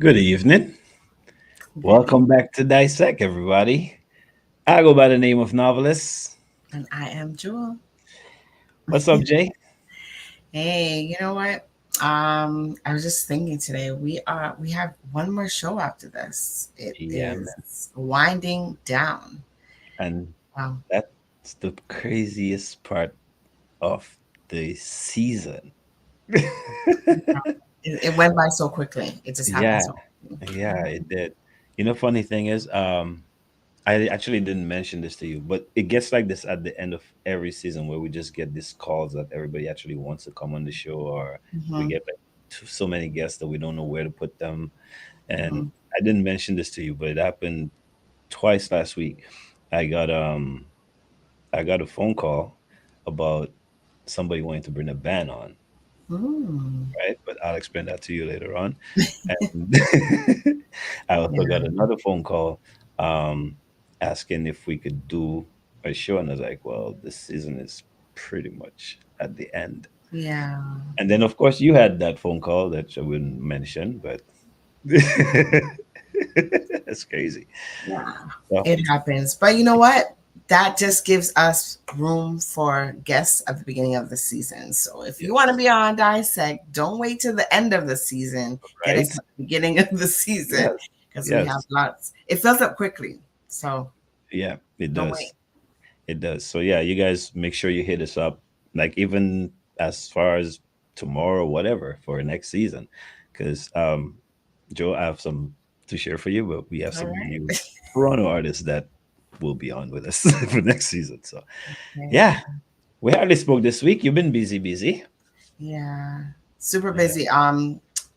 Good evening. Good Welcome evening. back to Dissect, everybody. I go by the name of Novelist. And I am Jewel. What's up, Jay? Hey, you know what? I was just thinking today, we have one more show after this. It Yeah, is man. winding down. And Wow. that's the craziest part of the season. It went by so quickly. It just happened Yeah, so quickly. yeah, it did. Funny thing is, I actually didn't mention this to you, but it gets like this at the end of every season where we just get these calls that everybody actually wants to come on the show, or we Hmm. get like so many guests that we don't know where to put them. And Hmm. I didn't mention this to you, but it happened twice last week. I got I got a phone call about somebody wanting to bring a band on, Mm. right? But I'll explain that to you later on. And I also got Yeah. another phone call um, asking if we could do a show, and I was like, "Well, this season is pretty much at the end." Yeah. And then, of course, you had that phone call that I wouldn't mention, but that's crazy. Yeah. So, It happens. But you know what? That just gives us room for guests at the beginning of the season. So if you want to yes, be on Dissect, don't wait till the end of the season. Get us right? at the beginning of the season Yes, because we have yes, lots. It fills up quickly. So yeah, it don't wait. does. It does. So yeah, you guys make sure you hit us up, like even as far as tomorrow, whatever, for next season, because Joe, I have some to share for you, but we have All some right. new Toronto artists that will be on with us for next season. So Okay. yeah, we hardly spoke this week. You've been busy, busy. Yeah. Super Yeah. busy.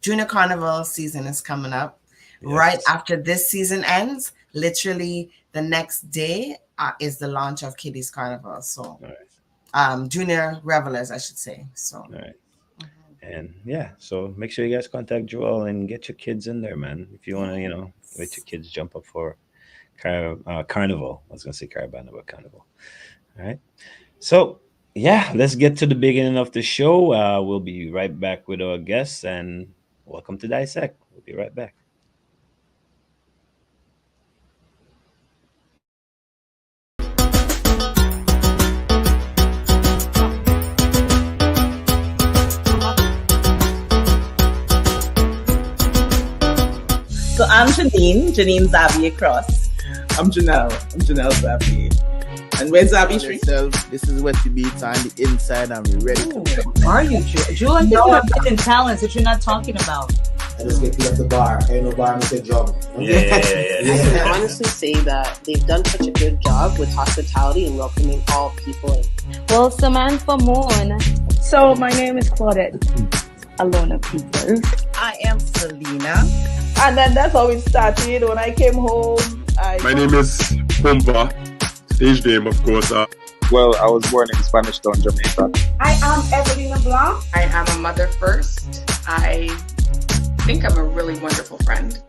Junior Carnival season is coming up. Right Yes. after this season ends, literally the next day is the launch of Kitty's Carnival. So All right. junior revelers, I should say. So, All right. And yeah, so make sure you guys contact Joel and get your kids in there, man. If you want to, let your yes. kids jump up for carnival. I was gonna say caravan, but carnival. All right. So yeah, let's get to the beginning of the show. We'll be right back with our guests, and welcome to Dissect. We'll be right back. So I'm Janine Xavier Cross. I'm Janelle Xavier. And where's Xavier On Street? yourself. This is Westy Beats on the inside, and we're ready to go. Are you, Jewel? I think you have hidden talents that you're not talking about. I just get put at the bar. Ain't no bar, make a drum. Yeah. I can honestly say that they've done such a good job with hospitality and welcoming all people in. Well, Samantha Moon. So my name is Claudette Alona Peters. I am Selena. And then that's how it started. When I came home, My name is Pumba, stage name, of course. Well, I was born in Spanish Town, Jamaica. I am Evelina Blanc. I am a mother first. I think I'm a really wonderful friend.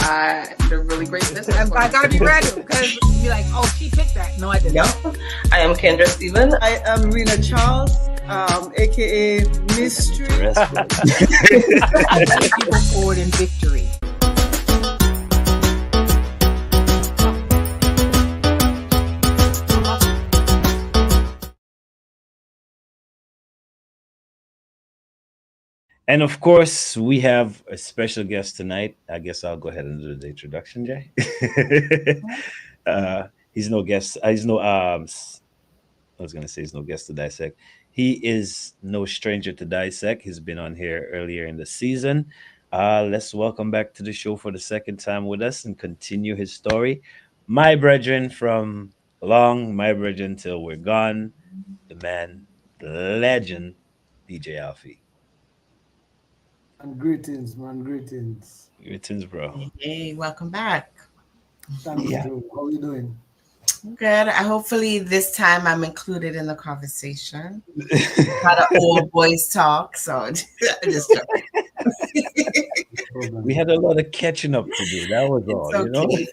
I'm a really great business woman. I gotta be ready because you're like, oh, she picked that. No, I didn't. Yep. I am Kendra Stephen. I am Rena Charles, aka Mystery. I take people forward in victory. And of course, we have a special guest tonight. I guess I'll go ahead and do the introduction, Jay. He's no guest. He's no I was gonna say he's no guest to dissect. He is no stranger to dissect. He's been on here earlier in the season. Let's welcome back to the show for the second time with us and continue his story. My brethren from long, my brethren till we're gone. The man, the legend, DJ Alfy. And greetings, man, greetings. Greetings, bro. Hey, welcome back. Thanks, Yeah. Joe. How you doing? Good. Hopefully this time I'm included in the conversation. Not an old boys talk, so just We had a lot of catching up to do. That was all, it's okay.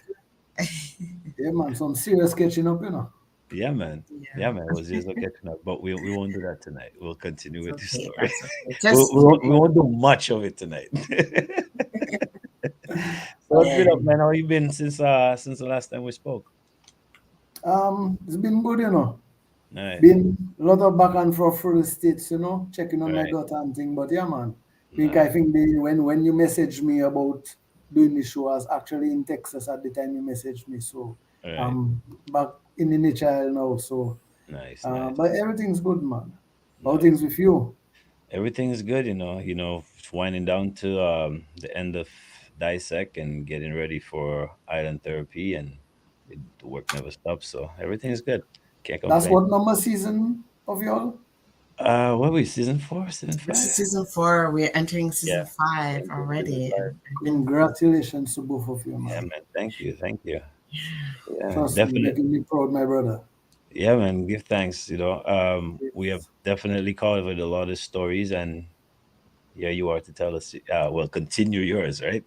Yeah, man, some serious catching up, you know. Yeah, man. Yeah, man. It was just okay tonight, but we won't do that tonight. We'll continue with the story. Just We won't do much of it tonight. So what's been up, man? How you been since the last time we spoke? It's been good, you know. Nice. Been a lot of back and forth through the states, you know, checking on my Right. daughter and thing. But yeah, man. I Nice. think when you messaged me about doing the show, I was actually in Texas at the time you messaged me. So Right. I'm back in the nature now. So Nice. Nice. but everything's good, man. How Nice. things with you? Everything's good, it's winding down to the end of dissect and getting ready for island therapy, and the work never stops, so everything's good. Can't That's complain. what number season of y'all? What are we, season 4, season This is 5? season 4. We're entering Yeah. season 5 Into season already. 5. I've been Congratulations to both of you, Yeah, man. man. Thank you. Yeah, Trust me, definitely. making me proud, my brother. Yeah, man. Give thanks. We have definitely covered a lot of stories, and here you are to tell us. Well, continue yours, right?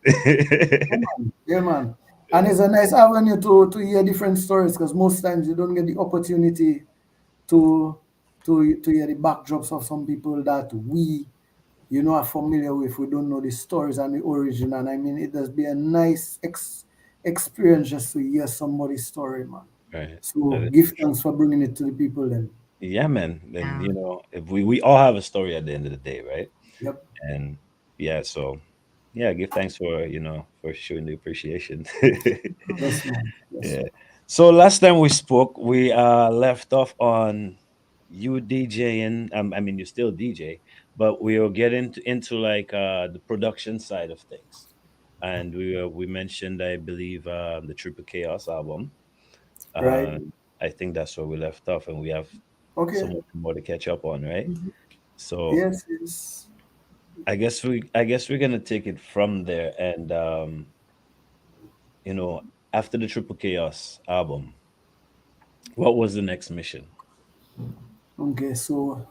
Yeah, man. And it's a nice avenue to hear different stories because most times you don't get the opportunity to to hear the backdrops of some people that we are familiar with. We don't know the stories and the origin. And I mean, it does be a nice experience just to hear somebody's story, man. Right. So That is give for sure. thanks for bringing it to the people then. Yeah, man. And yeah. if we all have a story at the end of the day, right? Yep. And yeah, so yeah, give thanks for for showing the appreciation. Yes, man. Yes, Yeah. man. So last time we spoke, we left off on you DJing. I mean, you still DJ, but we were getting into like the production side of things, and we mentioned, I believe, the Triple Chaos album. Right. Uh, I think that's where we left off, and we have so Okay. much more to catch up on, right? Mhm. So Yes, yes. I guess we're gonna take it from there, and you know, after the Triple Chaos album, what was the next mission? Okay, so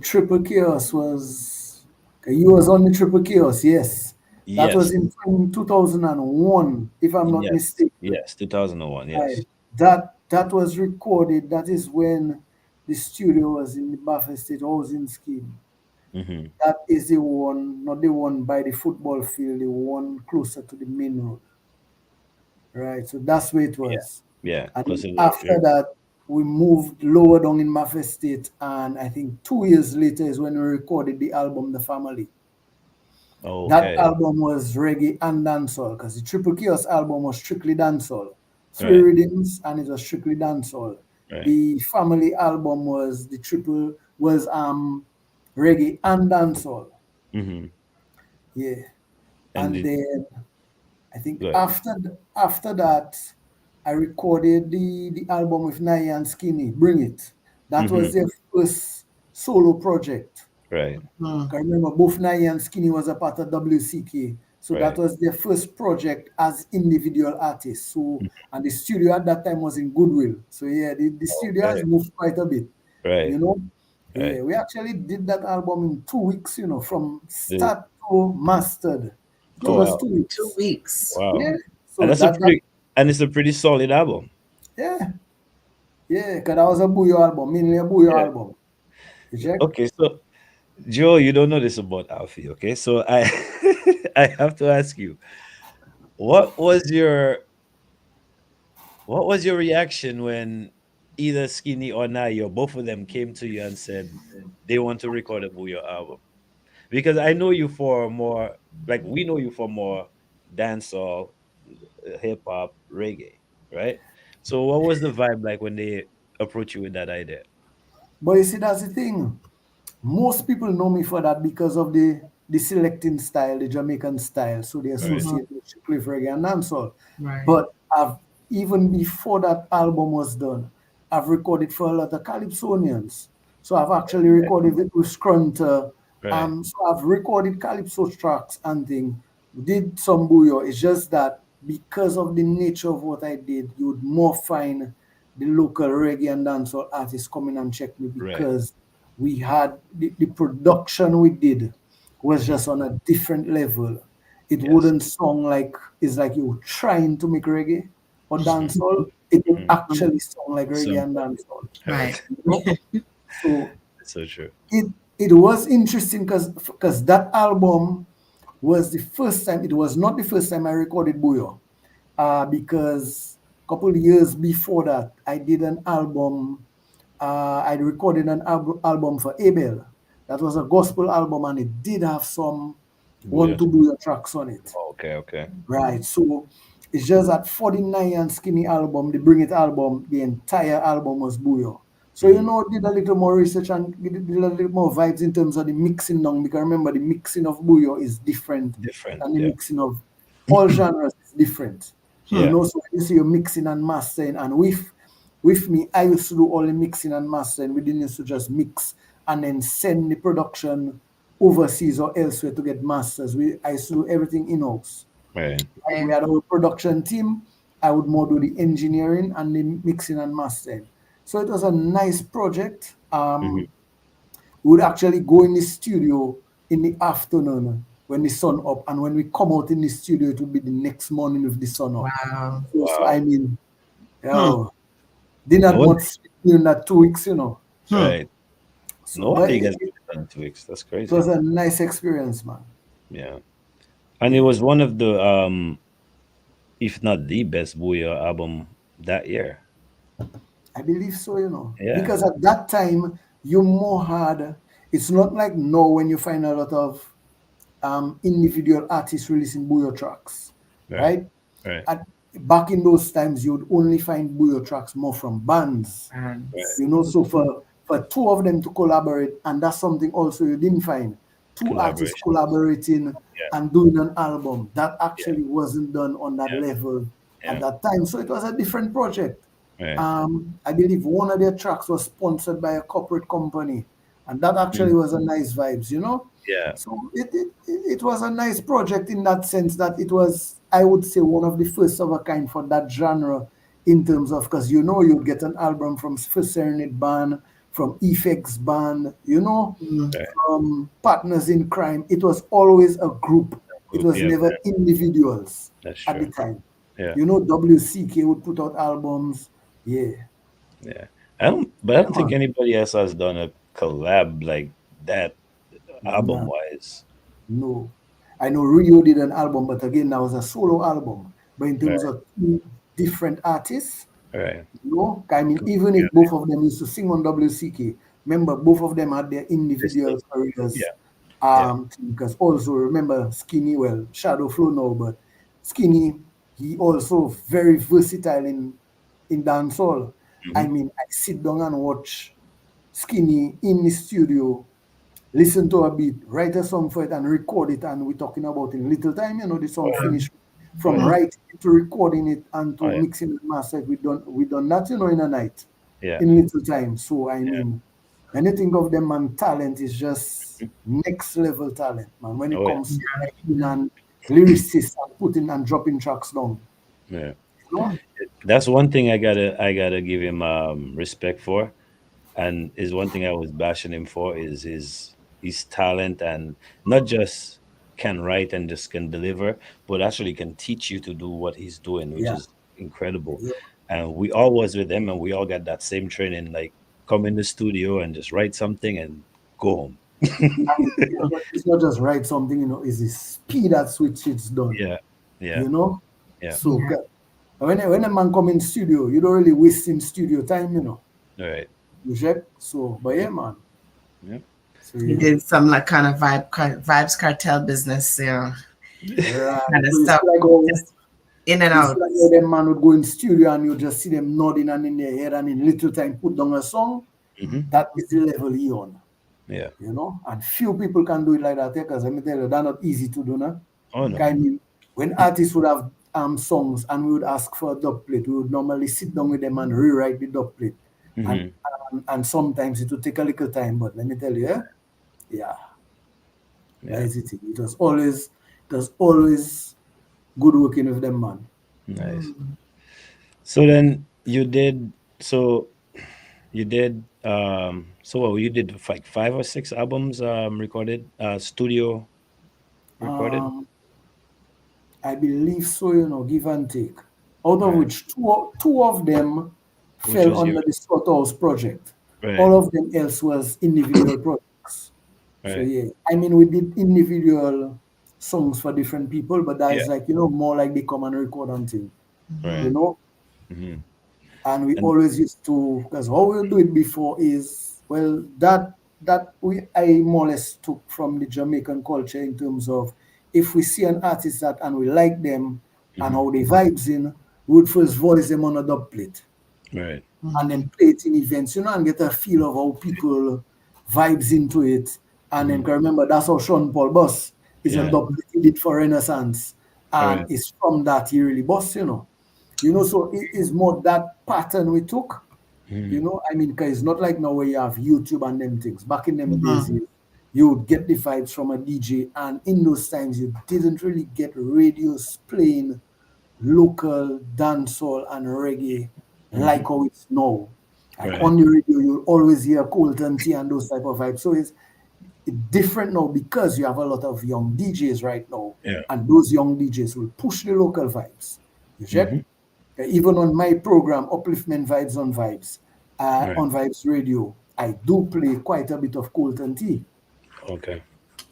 Triple Chaos was okay, you was on the Triple Chaos, yes. That Yes, was in 2001, if I'm not yes, mistaken. yes, 2001. Right. Yes. That was recorded. That is when the studio was in the Buffalo State housing scheme. Mm-hmm. That is the one, not the one by the football field, the one closer to the main road. Right. So that's where it Yeah, was. yeah. And Close then to after that, we moved lower down in Buffalo State, and I think 2 years later is when we recorded the album The Family. That okay. album was reggae and dancehall because the Triple Chaos album was strictly dancehall. Three Right, rhythms and it was strictly dancehall. right. The Family album was reggae and dancehall. Mm-hmm. Yeah. And And then I think good. after that I recorded the album with Naya and Skinny, Bring It. That Mm-hmm. was their first solo project. Right, I remember both Naya and Skinny was a part of WCK. So that right. was their first project as individual artists. So and the studio at that time was in Goodwill. So yeah, the studio Okay. has moved quite a bit, Right, you know. right. Yeah, we actually did that album in 2 weeks, from The, start to mastered. It oh took us wow, 2 2 weeks. weeks. wow. Yeah. And So it's a pretty solid album. yeah, yeah, because that was a Booyah album, mainly a Booyah Yeah. album. You check? Okay, so Joe, you don't know this about Alfie, okay? So I I have to ask you, what was your what was your reaction when either Skinny or Nayo, both of them came to you and said they want to record a Booyah album? Because I know you for more, like we know you for more dancehall, hip hop, reggae, right? So what was the vibe like when they approached you with that idea? But you see, that's the thing. Most people know me for that because of the selecting style, the Jamaican style. So they Right, Mhm. associate with Cliff Reggae and dancehall. Right. But I've even before that album was done, I've recorded for a lot of Calypsonians. So I've actually recorded it with Scrunter. right, So I've recorded Calypso tracks and thing. Did some Booyah. It's just that because of the nature of what I did, you would more find the local reggae and dancehall artists coming and check me right. because we had the production we did was just on a different level. It Yes. wouldn't sound like it's like you trying to make reggae or dancehall. It would Mhm. actually sound like reggae and Something. dancehall. Right. Right. You know? So That's so true. it was interesting because that album was the first time. It was not the first time I recorded Buyo, because a couple of years before that, I did an album. I recorded an album for Abel. That was a gospel album, and it did have some one Booyah. to Buyo tracks on it. Okay, okay. Right. So it's just that 49 and Skinny album, the Bring It album, the entire album was Buyo. So, you know, did a little more research and did a little more vibes in terms of the mixing now, because remember the mixing of Buyo is different Different, than the yeah. mixing of all genres is different. Yeah. You know, so you see you're mixing and mastering, and with me, I used to do all the mixing and mastering. We didn't used to just mix and then send the production overseas or elsewhere to get masters. I used to do everything in-house. Right. We had our production team. I would more do the engineering and the mixing and mastering. So it was a nice project. We would actually go in the studio in the afternoon when the sun up, and when we come out in the studio, it would be the next morning with the sun up. Wow. So I mean, didn't have much sleep in that 2 weeks, you know. Right. So, No but wonder you it, guys did it in 2 weeks. That's it crazy. was a nice experience, man. Yeah. And it was one of the if not the best Booyah album that year. I believe so, you know. Yeah. Because at that time, you more had, it's not like now when you find a lot of individual artists releasing Booyah tracks, right? Right. Back in those times, you would only find Booyah tracks more from bands. You know, so for two of them to collaborate, and that's something also you didn't find. Two artists collaborating and doing an album. That actually wasn't done on that level at that time. So it was a different project. Right. I believe one of their tracks was sponsored by a corporate company, and that actually was a nice vibes, you know? Yeah. So it was a nice project in that sense that it was, I would say, one of the first of a kind for that genre in terms of, because you know you'd get an album from First Serenade Band, from Effects Band, you know, from Partners in Crime. It was always a group. It was never individuals at the time. Yeah. You know, WCK would put out albums. Yeah. Yeah. I don't think anybody else has done a collab like that album wise. No. I know Rio did an album, but again, that was a solo album. But in terms of two different artists, right. You know, I mean, even if both of them used to sing on WCK, remember, both of them had their individual careers. Because also, remember, Skinny, well, Shadow Flow now, but Skinny, he also very versatile in dancehall. I mean, I sit down and watch Skinny in the studio, listen to a beat, write a song for it, and record it. And we're talking about in little time, you know, the song finished. From writing it to recording it and to mixing and mastering, we done that, you know, in a night, in little time. So I mean, when you think of them, man, talent is just next level talent, man. When it comes to writing and lyricists and putting and dropping tracks down. Yeah, you know? That's one thing I gotta give him respect for, and is one thing I was bashing him for is his talent, and not just can write and just can deliver, but actually can teach you to do what he's doing, which is incredible. And we all was with him, and we all got that same training, like come in the studio and just write something and go home. It's not just write something, you know, it's the speed at which it's done. Yeah. You know? Yeah. So when a man come in studio, you don't really waste in studio time, you know. All right. You check? So, but yeah, man. Yeah. So, You did some like kind of vibes cartel business, you know. Kind of stuff. Just in and out. Like them man would go in studio and you just see them nodding and in their head and in little time put down a song. That is the level he on. Yeah. You know, and few people can do it like that because let me tell you, they're not easy to do now. Oh no. I mean, when artists would have songs and we would ask for a dub plate, we would normally sit down with them and rewrite the dub plate. And sometimes it would take a little time, but let me tell you, it was always good working with them, man. Nice. So then you did so what you did like 5 or 6 albums recorded, studio recorded? I believe so, you know, give and take. Out of which two of them fell under the Scott House project. All of them else was individual projects. So yeah, I mean, we did individual songs for different people, but that is like, more like they come and record on thing, Right. Mm-hmm. And we always used to, because how we do it before is, well, I more or less took from the Jamaican culture in terms of if we see an artist that and we like them and how they vibes in, we would first voice them on a dub plate. Right. And then play it in events, and get a feel of how people vibes into it. And then remember, that's how Sean Paul Boss is a dub plate he did for Renaissance. And it's from that he really boss, so it is more that pattern we took. I mean, because it's not like now where you have YouTube and them things. Back in them days, you would get the vibes from a DJ, and in those times, you didn't really get radios playing local dancehall and reggae like how it's now. Like on the radio, you'll always hear Colton T and those type of vibes. So it's different now because you have a lot of young DJs right now, and those young DJs will push the local vibes. You check? Even on my program, Upliftment Vibes on Vibes, on Vibes Radio, I do play quite a bit of Colton T. Okay.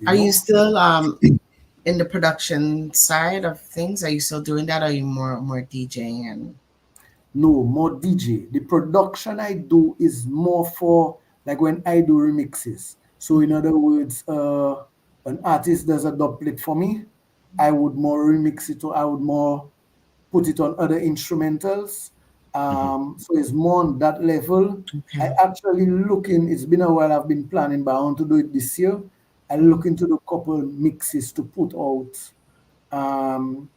Are you still in the production side of things? Are you still doing that? Or are you more DJing and? No, more DJ. The production I do is more for like when I do remixes. So in other words, an artist does a dub plate for me, I would more remix it, or I would more put it on other instrumentals. So it's more on that level. I actually it's been a while I've been planning, but I want to do it this year. I look into the couple mixes to put out.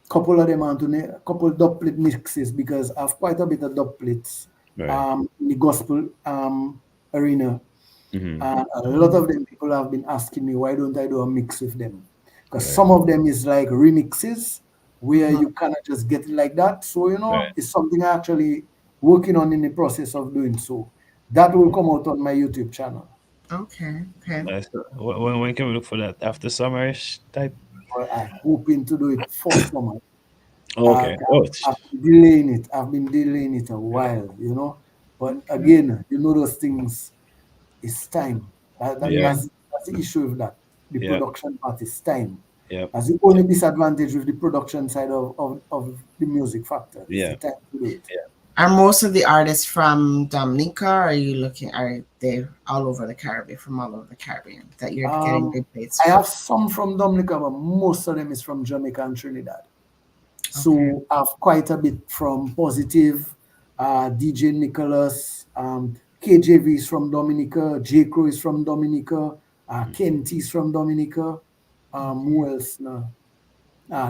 Couple of them onto a couple dub plate mixes because I have quite a bit of dub plates in the gospel arena. And a lot of them people have been asking me, why don't I do a mix with them? Because some of them is like remixes where you cannot just get it like that. So, it's something I actually working on in the process of doing so. That will come out on my YouTube channel. Okay. Nice. When can we look for that? After summerish type? Well, I'm hoping to do it for summer. Okay. I've been delaying it a while, But again, those things, it's time. That's the issue with that. The production part is time. That's the only disadvantage with the production side of the music factor. It's the time to do it. Are most of the artists from Dominica? Or are they all over the Caribbean, from all over the Caribbean that you're getting big plates? I have some from Dominica, but most of them is from Jamaica and Trinidad. So I have quite a bit from Positive, DJ Nicholas, KJV is from Dominica, J. Crow is from Dominica, Kent is from Dominica, who else now?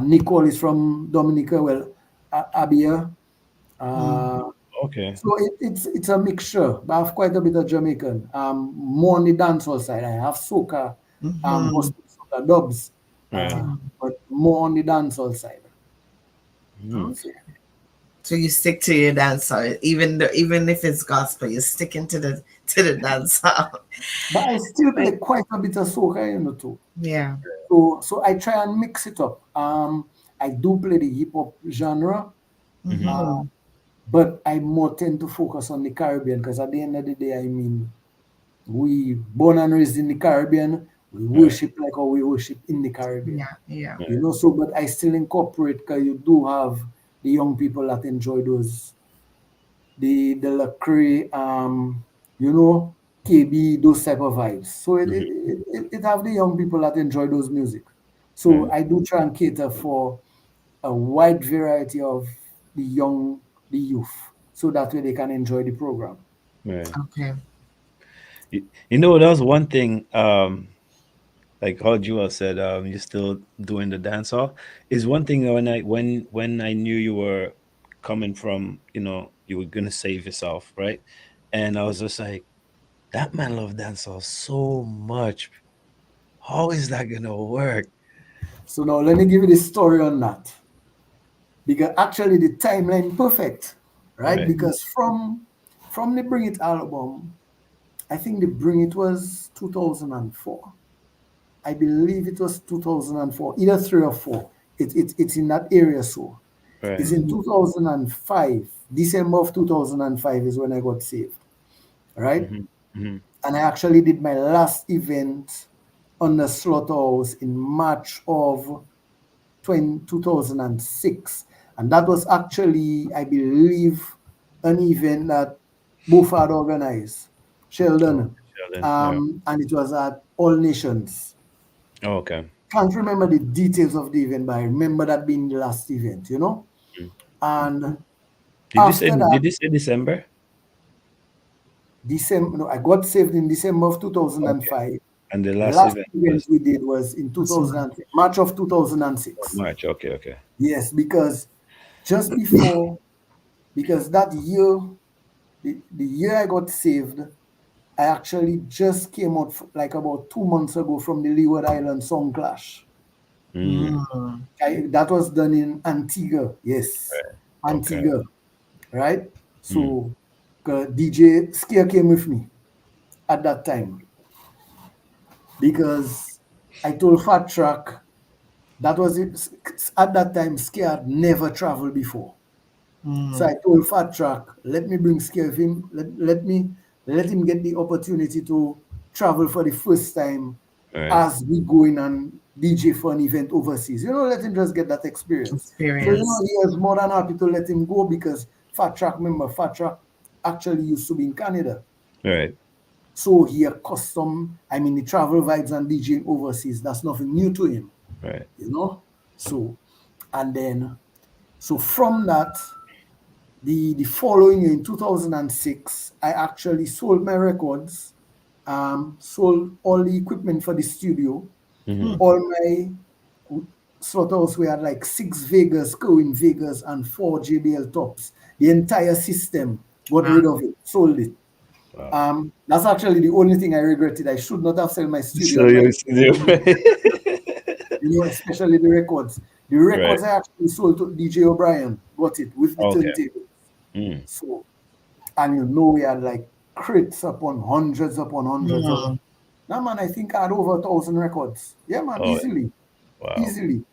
Nicole is from Dominica, well, Abia. So it's a mixture, but I have quite a bit of Jamaican. More on the dancehall side. I have soca, gospel soca dubs, but more on the dancehall side. So you stick to your dancehall, even if it's gospel, you're sticking to the dancehall. But I still play quite a bit of soca, too. Yeah. So I try and mix it up. I do play the hip hop genre. But I more tend to focus on the Caribbean because at the end of the day, I mean, we born and raised in the Caribbean, we worship like how we worship in the Caribbean. Yeah. But I still incorporate because you do have the young people that enjoy those, the Lecrae, KB, those type of vibes. So it have the young people that enjoy those music. So I do try and cater for a wide variety of the youth, so that way they can enjoy the program. Okay. That was one thing. Like how Jewel said, you're still doing the dancehall. Is one thing when I knew you were coming from, you were gonna save yourself, right? And I was just like, that man loves dancehall so much. How is that gonna work? So now let me give you the story on that. Because actually the timeline perfect, right? Because from the Bring It album, I think the Bring It was 2004. I believe it was 2004, either 3 or 4. It's in that area. So it's in 2005. December of 2005 is when I got saved, right? And I actually did my last event on the Slaughterhouse in March of 2006. And that was actually, I believe, an event that both had organized, Sheldon, Sheldon. Yeah. and it was at All Nations. Oh, okay. Can't remember the details of the event, but I remember that being the last event, you know? Mm. And Did you say? after that, Did you say December? December, no, I got saved in December of Okay. 2005. And the The last last event event was we did was in 2006, March of 2006. March. Okay. Okay. Yes, because just before, because that year, the year I got saved, I actually just came out like about 2 months ago from the Leeward Island Song Clash. That was done in Antigua, yes, Right. Okay. Antigua, right? So DJ Scare came with me at that time because I told Fat Track that was it. At that time, Scare had never traveled before. So I told Fat Track, let me bring Scare with him. Let him get the opportunity to travel for the first time Right. as we go in and DJ for an event overseas. Let him just get that experience. So he was more than happy to let him go because Fat Track actually used to be in Canada. Right. So he accustomed, the travel vibes and DJing overseas, that's nothing new to him. Right. So, and then, so from that, the following year in 2006, I actually sold my records, sold all the equipment for the studio, all my slaughterhouse. We had like 6 Vegas, Cohen Vegas, and 4 JBL tops. The entire system, got rid of it, sold it. Wow. That's actually the only thing I regretted. I should not have sold my studio. So you Especially the records. The records I actually sold to DJ O'Brien, got it with the turntable. So, and we had like crates upon hundreds upon hundreds of. Now, man, I think I had over 1,000 records. Yeah, man, easily. Wow. Easily.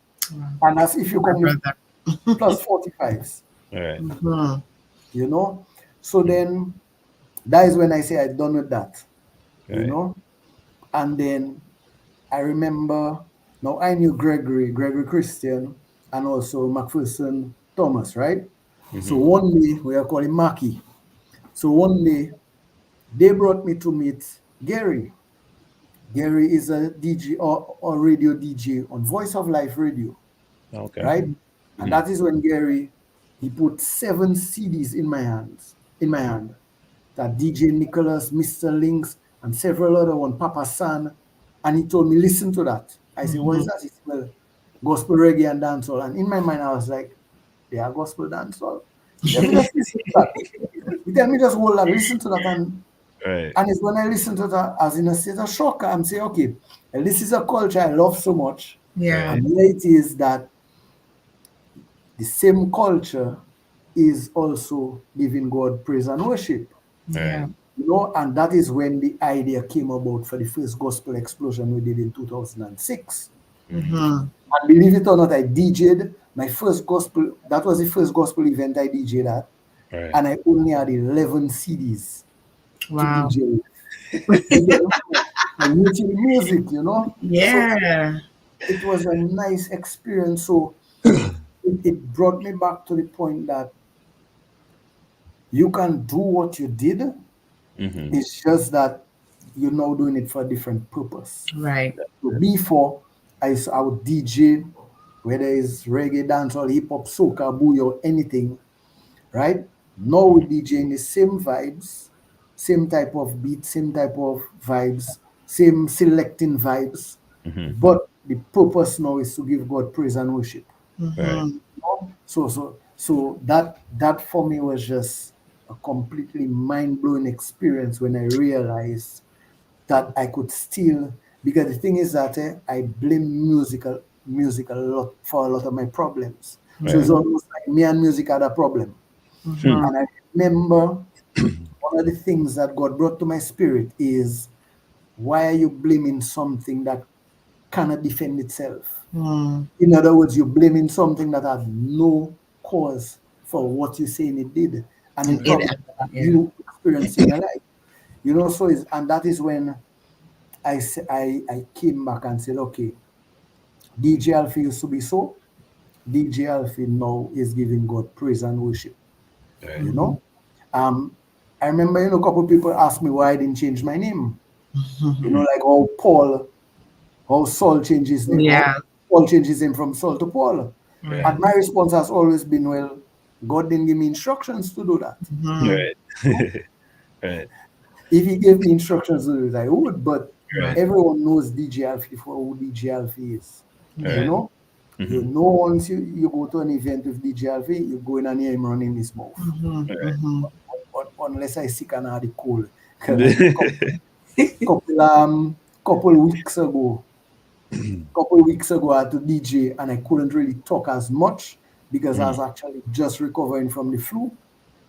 And that's if you come with plus 45s. Right. So then that is when I say I'm done with that. Right. And then I remember, now I knew Gregory Christian, and also McPherson Thomas, right? So one day, we are calling Mackie. So one day, they brought me to meet Gary. Gary is a DJ or radio DJ on Voice of Life Radio. Okay. Right? And that is when Gary, he put 7 CDs in my hand. That DJ Nicholas, Mr. Links, and several other one, Papa San. And he told me, listen to that. I said, what is that? He said, well, gospel, reggae, and dancehall. And in my mind, I was like, yeah, gospel, dancehall. He tell me just listen to that. He tell me just hold that, listen to that. And it's when I listen to that, as in a state of shock, I'm saying, okay, and this is a culture I love so much. Yeah. And here it is that the same culture is also giving God praise and worship. Yeah. And that is when the idea came about for the first gospel explosion we did in 2006. And believe it or not, I DJ'd my first gospel. That was the first gospel event I DJ'd at. And I only had 11 CDs to DJ. I'm new music, Yeah. So it was a nice experience. So it brought me back to the point that you can do what you did. It's just that you're now doing it for a different purpose. Right. So before, I would DJ, whether it's reggae, dancehall, hip hop, soca, boogie, or anything, right? Now we're DJing the same vibes, same type of beat, same type of vibes, same selecting vibes, but the purpose now is to give God praise and worship. So that for me was just a completely mind-blowing experience when I realized that I could still, because the thing is that I blame music a lot for a lot of my problems. So it's almost like me and music had a problem. And I remember one of the things that God brought to my spirit is, why are you blaming something that cannot defend itself? In other words, you're blaming something that had no cause for what you're saying it did, and you experienced in your life. And that is when I came back and said, okay, DJ Alfy used to be so, DJ Alfie now is giving God praise and worship. Right. You know, I remember, a couple people asked me why I didn't change my name. Like how Saul changed his name, Yeah. how Paul changed his name from Saul to Paul. Right. And my response has always been, well, God didn't give me instructions to do that. Right. Right. If he gave me instructions to do it, I would, but Right. everyone knows DJ Alfie for who DJ Alfie is. Right. You know? Mhm. You know, once you go to an event with DJ Alfie, you go in and hear him running his mouth. Unless I sick and had the cold. Couple weeks ago I had to DJ and I couldn't really talk as much because I was actually just recovering from the flu.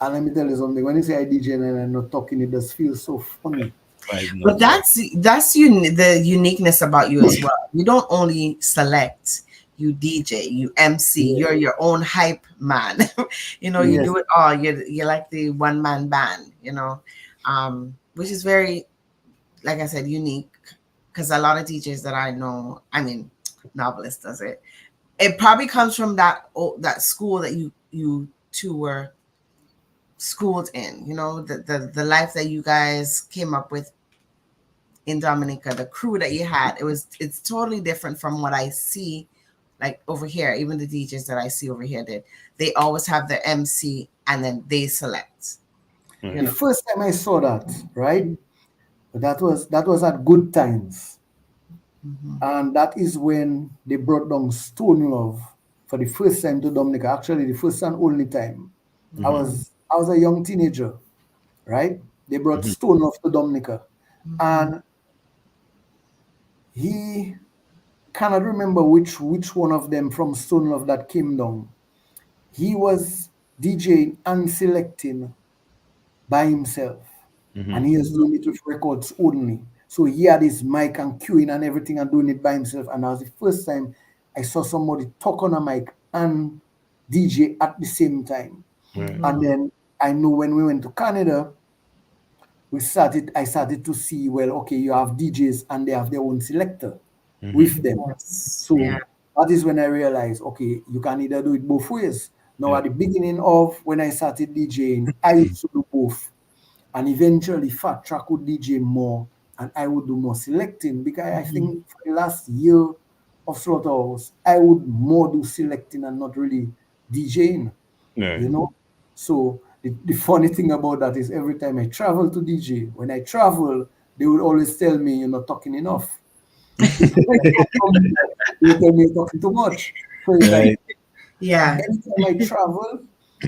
And let me tell you something, when you say I DJ and I'm not talking, it does feel so funny. But that's the uniqueness about you as well. You don't only select, you DJ, you MC, you're your own hype man. You do it all. You're like the one man band, which is very, like I said, unique. Because a lot of DJs that I know, Novelist does it. It probably comes from that school that you two were schooled in. The life that you guys came up with in Dominica, the crew that you had. It's totally different from what I see, like over here. Even the DJs that I see over here they always have the MC and then they select. The first time I saw that, right? That was at Good Times. And that is when they brought down Stone Love for the first time to Dominica. Actually, the first and only time. I was a young teenager, right? They brought Stone Love to Dominica. And he cannot remember which one of them from Stone Love that came down. He was DJing and selecting by himself. And he was doing it with records only. So he had his mic and queuing and everything and doing it by himself. And that was the first time I saw somebody talk on a mic and DJ at the same time. And then I know when we went to Canada, I started to see, well, okay, you have DJs and they have their own selector with them. So that is when I realized, okay, you can either do it both ways. Now at the beginning of when I started DJing, I used to do both. And eventually Fat Track would DJ more and I would do more selecting, because I think for the last year of Slaughterhouse, I would more do selecting and not really DJing. So the funny thing about that is every time I travel to DJ, when I travel, they would always tell me you're not talking enough. They tell me you're talking too much. So it's like, anytime I travel,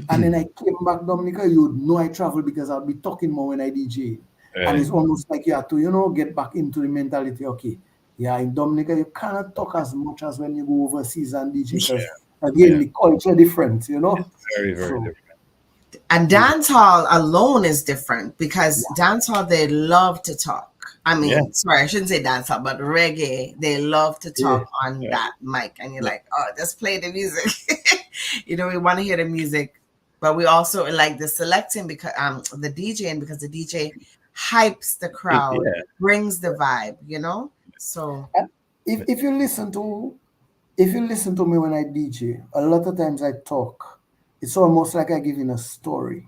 and then I came back Dominica, you would know I travel because I'll be talking more when I DJ. And it's almost like you have to, get back into the mentality, okay, in Dominica, you cannot talk as much as when you go overseas and DJ, because again, the culture different, Very, very different. And dance hall alone is different, because dance hall, they love to talk. Sorry, I shouldn't say dance hall, but reggae, they love to talk on that mic. And you're like, oh, just play the music. We want to hear the music. But we also like the selecting, because the DJing, because the DJ hypes the crowd, brings the vibe, So if you listen to me when I DJ, a lot of times I talk. It's almost like I give in a story.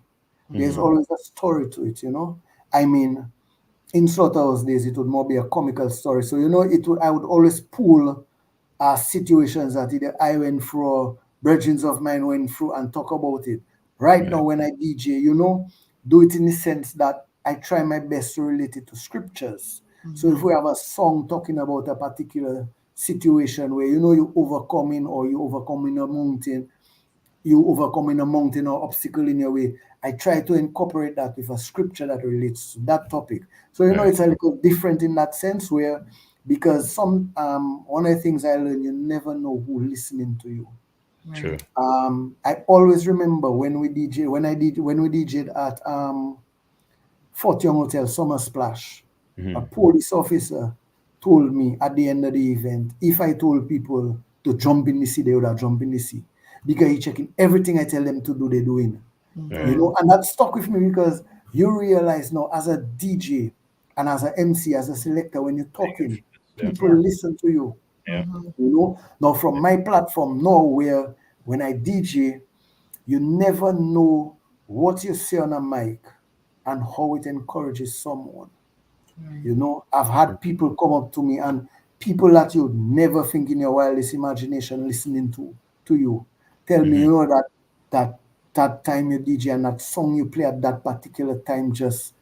There's always a story to it, in Slaughterhouse days, it would more be a comical story. So I would always pull situations that either I went through or brethren of mine went through and talk about it. Right now, when I DJ, do it in the sense that I try my best to relate it to scriptures. So if we have a song talking about a particular situation where you overcoming a mountain or obstacle in your way, I try to incorporate that with a scripture that relates to that topic. So it's a little different in that sense, where because one of the things I learned, you never know who's listening to you. True. I always remember when we DJed at Fort Young Hotel Summer Splash, a police officer told me at the end of the event, if I told people to jump in the sea, they would have jumped in the sea, because he's checking everything I tell them to do, they're doing. And that stuck with me, because you realize now as a DJ and as an MC, as a selector, when you're talking, people listen to you. Now from my platform now, where when I DJ, you never know what you say on a mic and how it encourages someone. You know, I've had people come up to me and people that you'd never think in your wildest imagination listening to you tell me, you know, that that time you DJ and that song you play at that particular time just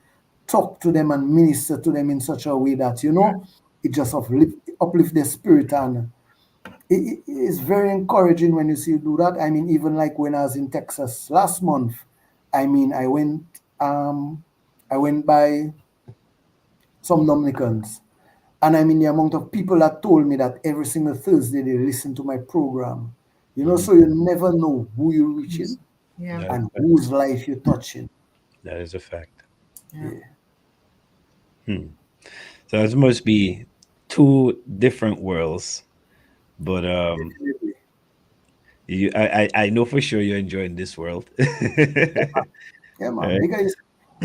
talk to them and minister to them in such a way that, you know, it just uplift their spirit, and it is very encouraging when you see you do that. I mean, even like when I was in Texas last month, I mean, I went by some Dominicans, and I mean the amount of people that told me that every single Thursday they listen to my program. You know, so you never know who you're reaching and whose life you're touching. That is a fact. Yeah. So it must be two different worlds, but Definitely. I know for sure you're enjoying this world. Yeah, man. Right? Because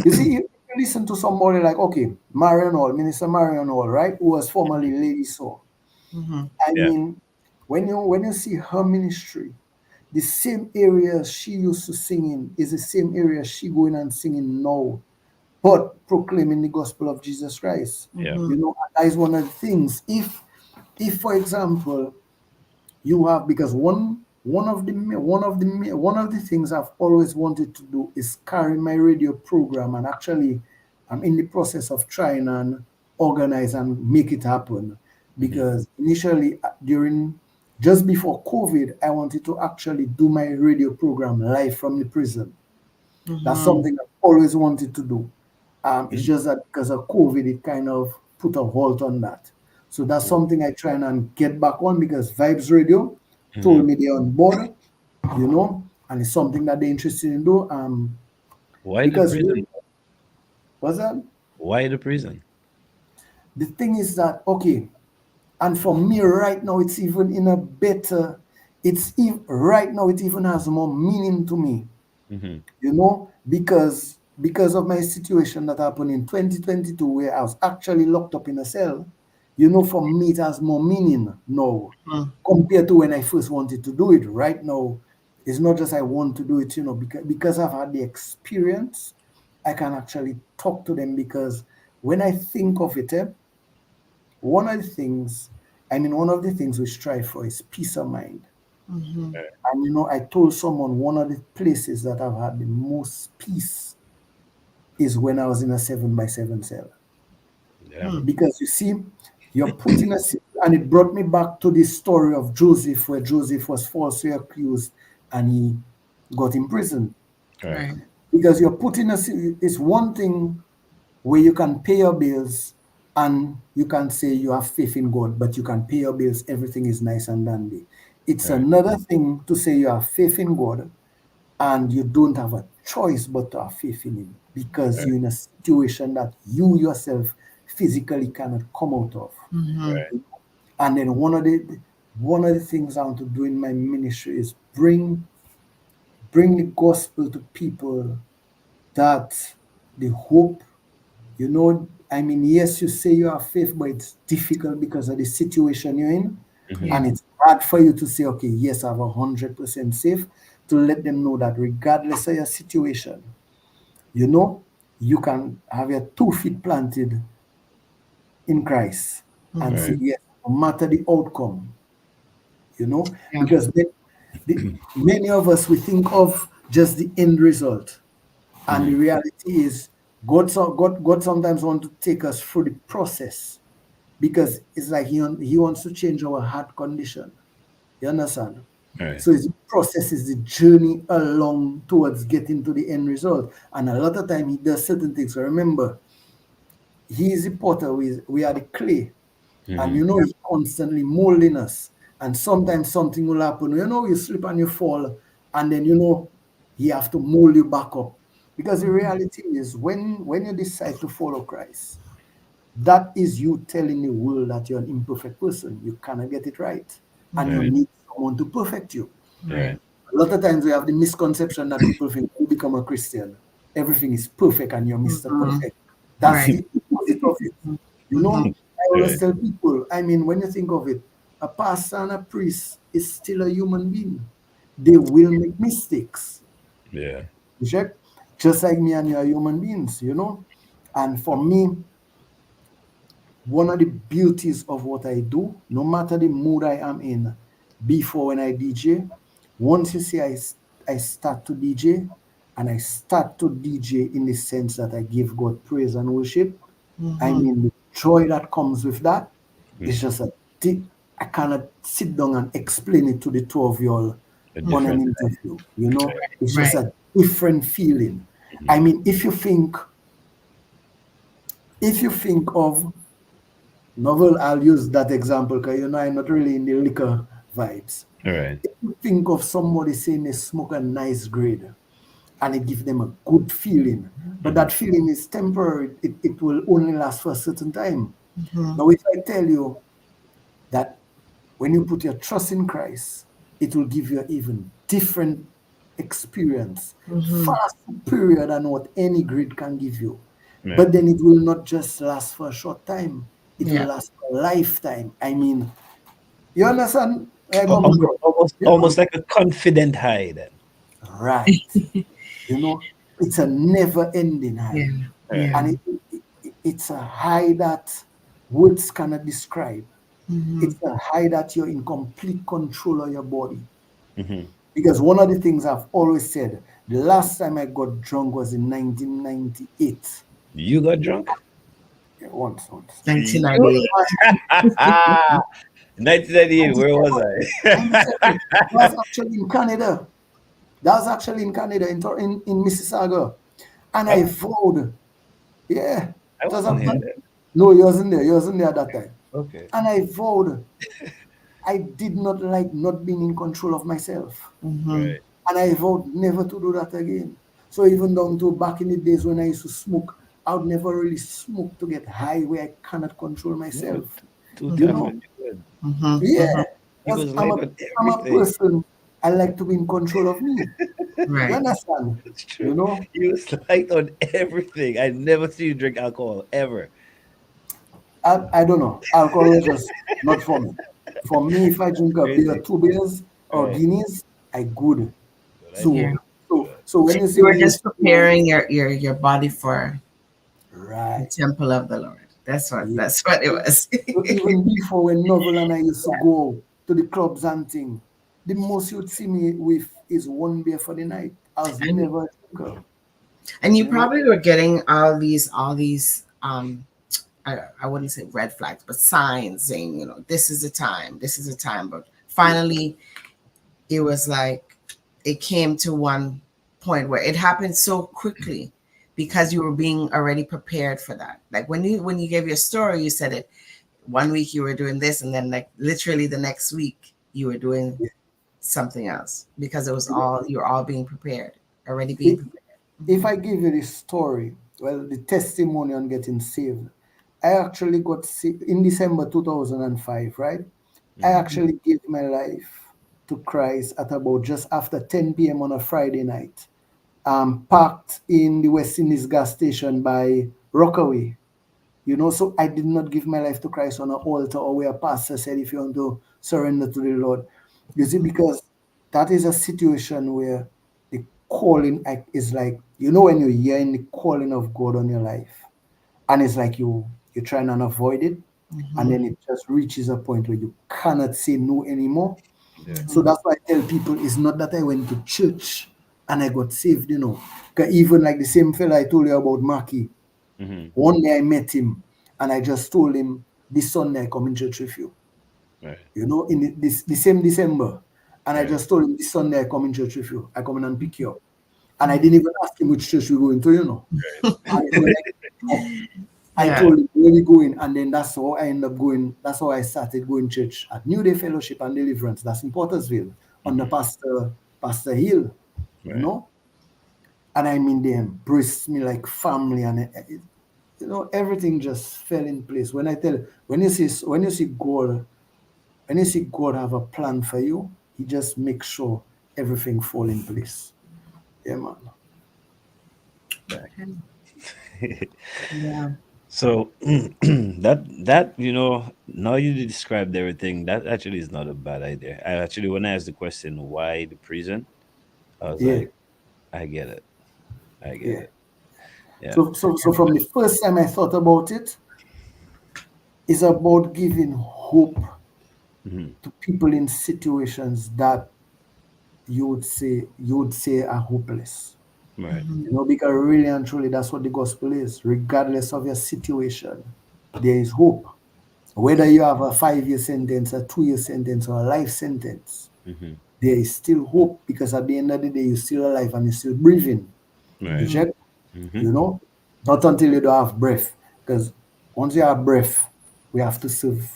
you see, you listen to somebody like, okay, Marion Hall, Minister Marion Hall, right? Who was formerly Lady Soul. I Yeah. mean, when you see her ministry, the same area she used to sing in is the same area she going and singing now, but proclaiming the gospel of Jesus Christ. Yeah. You know, that is one of the things. If for example, you have, because one of the things I've always wanted to do is carry my radio program, and actually I'm in the process of trying and organize and make it happen, because initially during just before COVID I wanted to actually do my radio program live from the prison. That's something I've always wanted to do. It's just that because of COVID, it kind of put a halt on that. So that's something I try and get back on, because Vibes Radio told me they're on board, you know, and it's something that they're interested in do. Why the Because prison? what's that? Why the prison? The thing is that, okay, and for me right now, it's even in a better, right now it even has more meaning to me, you know, because of my situation that happened in 2022, where I was actually locked up in a cell. You know, for me it has more meaning now compared to when I first wanted to do it. Right now, it's not just I want to do it, you know, because I've had the experience, I can actually talk to them. Because when I think of it, one of the things, one of the things we strive for is peace of mind. And you know, I told someone one of the places that I've had the most peace is when I was in a 7x7 cell. Yeah. Because you see, you're put in a, and it brought me back to the story of Joseph, where Joseph was falsely accused and he got imprisoned. Right. Because you're put in a, it's one thing where you can pay your bills and you can say you have faith in God, but you can pay your bills, everything is nice and dandy. It's another thing to say you have faith in God and you don't have a choice but to have faith in Him, because you're in a situation that you yourself physically cannot come out of. And then one of the things I want to do in my ministry is bring the gospel to people, that the hope, you know, yes, you say you have faith, but it's difficult because of the situation you're in. And it's hard for you to say, okay, yes, I'm 100% safe, to let them know that regardless of your situation, you know, you can have your 2 feet planted in Christ and say, yes, no matter the outcome, you know, because many of us, we think of just the end result. And the reality is, God sometimes wants to take us through the process, because it's like he wants to change our heart condition. You understand? So his process is the journey along towards getting to the end result. And a lot of time he does certain things. So remember, he is the potter, we are the clay. And you know, he's constantly molding us. And sometimes something will happen. You know, you slip and you fall, and then you know he have to mold you back up. Because the reality is, when you decide to follow Christ, that is you telling the world that you're an imperfect person. You cannot get it right. And you need someone to perfect you. A lot of times we have the misconception that people think, you become a Christian, everything is perfect and you're Mr. Perfect. That's the opposite of it. You know, I always tell people, when you think of it, a pastor and a priest is still a human being. they will make mistakes. Yeah. You check? Just like me and you are human beings, you know? And for me, one of the beauties of what I do, no matter the mood I am in, before when I DJ, once you see I start to DJ, and I start to DJ in the sense that I give God praise and worship, I mean, the joy that comes with that is just a deep, I cannot sit down and explain it to the two of y'all A on an different. interview, you know? It's just Right. a different feeling. I mean, if you think of novel, I'll use that example because you know I'm not really in the liquor vibes. All right. If you think of somebody saying they smoke a nice grade and it gives them a good feeling, but that feeling is temporary, it will only last for a certain time. Now, if I tell you that when you put your trust in Christ, it will give you an even different experience, far superior than what any grade can give you. Yeah. But then it will not just last for a short time, it will Yeah. last for a lifetime. I mean, you understand where I come Almost, across? almost, You know? almost like a confident high then. Right. You know, it's a never ending high. Yeah. And it's a high that words cannot describe. It's a high that you're in complete control of your body. Because one of the things I've always said, the last time I got drunk was in 1998. You got drunk? Yeah, once. 1998. 1998, where was I? 97. That was actually in Canada. In Mississauga. And I vowed, yeah, I it was wasn't here. no, you wasn't there. You wasn't there at that time. Okay. And I vowed I did not like not being in control of myself. Right. And I vowed never to do that again. So even down to back in the days when I used to smoke, I would never really smoke to get high where I cannot control myself. Two You times know? would be good. Yeah. He Because was light on I'm a everything. person, I like to be in control of me. You Right. understand? It's true. You know? He was light on everything. I never see you drink alcohol ever. I don't know. Alcohol is just not for me. For me, if I drink a beer, Crazy. 2 beers or Right. Guinness, I good. Yeah. So when you see You were me, just preparing your body for the right, temple of the Lord. That's what yeah. it was. So even before when Novel and I used to go to the clubs and thing, the most you'd see me with is 1 beer for the night. I was And- never a drinker. And you You know? probably were getting all these I wouldn't say red flags, but signs saying, you know, this is the time, this is the time. But finally it was like it came to one point where it happened so quickly because you were being already prepared for that. Like when you gave your story, you said it 1 week you were doing this, and then like literally the next week you were doing something else because it was all you're all being prepared, already being prepared. If I give you the story, well, the testimony on getting saved, I actually got saved in December 2005, right? I actually gave my life to Christ at about just after 10 p.m. on a Friday night. Parked in the West Indies gas station by Rockaway. You know, so I did not give my life to Christ on an altar or where a pastor said, if you want to surrender to the Lord. You see, because that is a situation where the calling is like, you know, when you're hearing the calling of God on your life, and it's like you're trying to avoid it, and then it just reaches a point where you cannot say no anymore. So that's why I tell people it's not that I went to church and I got saved, you know. Because even like the same fella I told you about, Marky, one day I met him and I just told him, this Sunday I come in church with you. Right. You know, in the same December. And I Right. just told him, this Sunday I come in church with you. I come in and pick you up. And I didn't even ask him which church we going to, you know. I told him where we going, and then that's how I end up going. That's how I started going church at New Day Fellowship and Deliverance. That's in Pottersville, under Pastor Hill, you know. And I mean, they embraced me like family, and you know, everything just fell in place. When you see God have a plan for you, He just makes sure everything fall in place. Yeah, man. Yeah. So that now you described everything. That actually is not a bad idea. I actually, when I asked the question why the prison, I was Yeah, like, I get it. I get yeah. it. Yeah. So from the first time I thought about it, it's about giving hope Hmm. to people in situations that you would say are hopeless. Right. Because really and truly that's what the gospel is. Regardless of your situation, there is hope. Whether you have a 5-year sentence, a 2-year sentence, or a life sentence, Hmm. there is still hope because at the end of the day, you're still alive and you're still breathing. You Right. check, Hmm. you know, not until you don't have breath. Because once you have breath, we have to serve,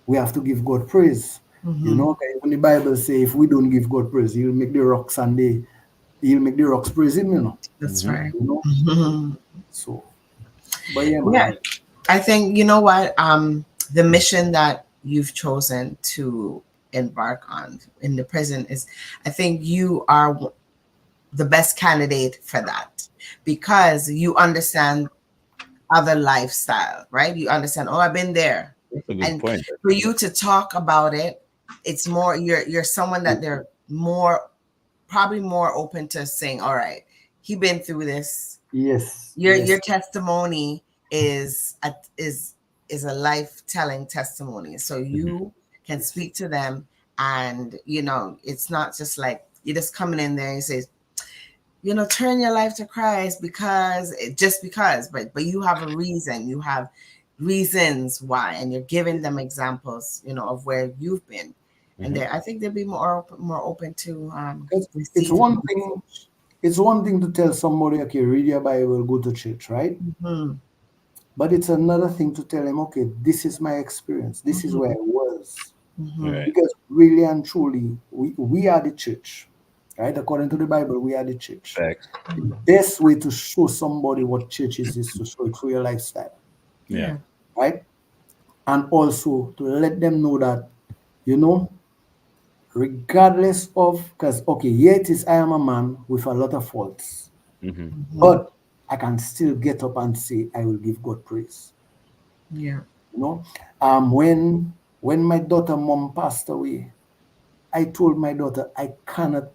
we have to give God praise. Mm-hmm. When the Bible say if we don't give God praise, he'll make the rocks praise him. That's Hmm. right. You know. Mhm. So, but yeah, Yeah, man. I think you know what the mission that you've chosen to embark on in the present is, I think you are the best candidate for that because you understand other lifestyle, right? You understand, oh, I've been there. That's a good And point. for you to talk about it, it's more you're someone that they're more probably more open to saying, all right, he been through this. Yes, Your yes. testimony is a life telling testimony. So Hmm. you can speak to them and it's not just like you're just coming in there and say, turn your life to Christ because just because, but you have a reason. You have reasons why, and you're giving them examples, of where you've been, and Hmm. I think they'll be more open to It's receiving one the thing. message. It's one thing to tell somebody, okay, read your Bible, go to church, right? Mm-hmm. But it's another thing to tell them, okay, this is my experience. This is where Mm-hmm. I was. Mm-hmm. Right. Because really and truly, we are the church, right? According to the Bible, we are the church. Facts. The best way to show somebody what church is to show it through your lifestyle, Yeah. Yeah. right? And also to let them know that, you know, regardless of, because, okay, here it is, I am a man with a lot of faults, Hmm. Mm-hmm. but I can still get up and say, I will give God praise. Yeah. You know, when my daughter mom passed away, I told my daughter, I cannot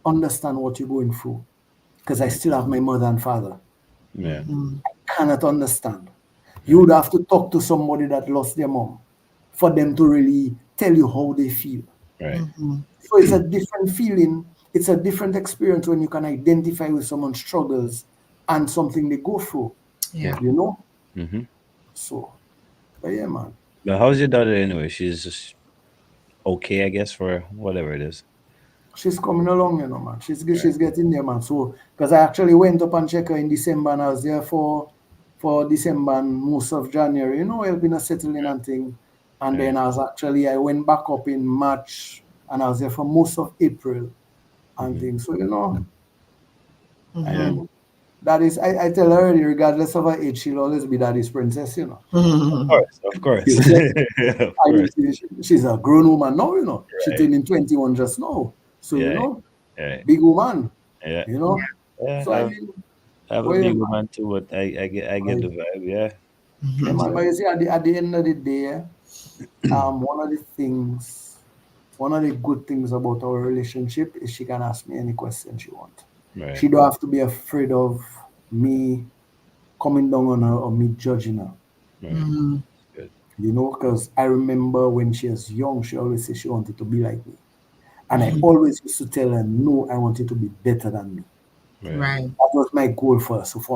understand what you're going through because I still have my mother and father. Yeah. Mm-hmm. Cannot understand. You Right. would have to talk to somebody that lost their mom for them to really tell you how they feel. Right. Mm-hmm. So it's a different feeling. It's a different experience when you can identify with someone's struggles and something they go through, Yeah. Yeah. you know? Hmm. So, but yeah, man. But how's your daughter anyway? She's just okay, I guess, for whatever it is. She's coming along, man. Right. She's getting there, man. So, because I actually went up and checked her in December and I was there for December and most of January, helping her settle in and thing. And Right. then I went back up in March and I was there for most of April and Hmm. things. So, I Yeah. Mm-hmm. mean, that is, I tell her already, regardless of her age, she'll always be daddy's princess. Of Mm-hmm. course. Of course. You check. Of I mean, course. she's a grown woman now, She Right. turning 21 just now. So, Yeah. Right. big woman, Yeah. you know. Yeah. So, I mean, I have a well, yeah, big man. woman too, but I get the vibe. Yeah. Yeah, Mm-hmm. man. But you see, at the end of the day, one of the good things about our relationship is she can ask me any question she wants. Right. She don't have to be afraid of me coming down on her or me judging her. Right. Mm-hmm. Good. Because I remember when she was young, she always said she wanted to be like me. And I Mm-hmm. always used to tell her, no, I want you to be better than me. Right. Right. That was my goal for her. So Of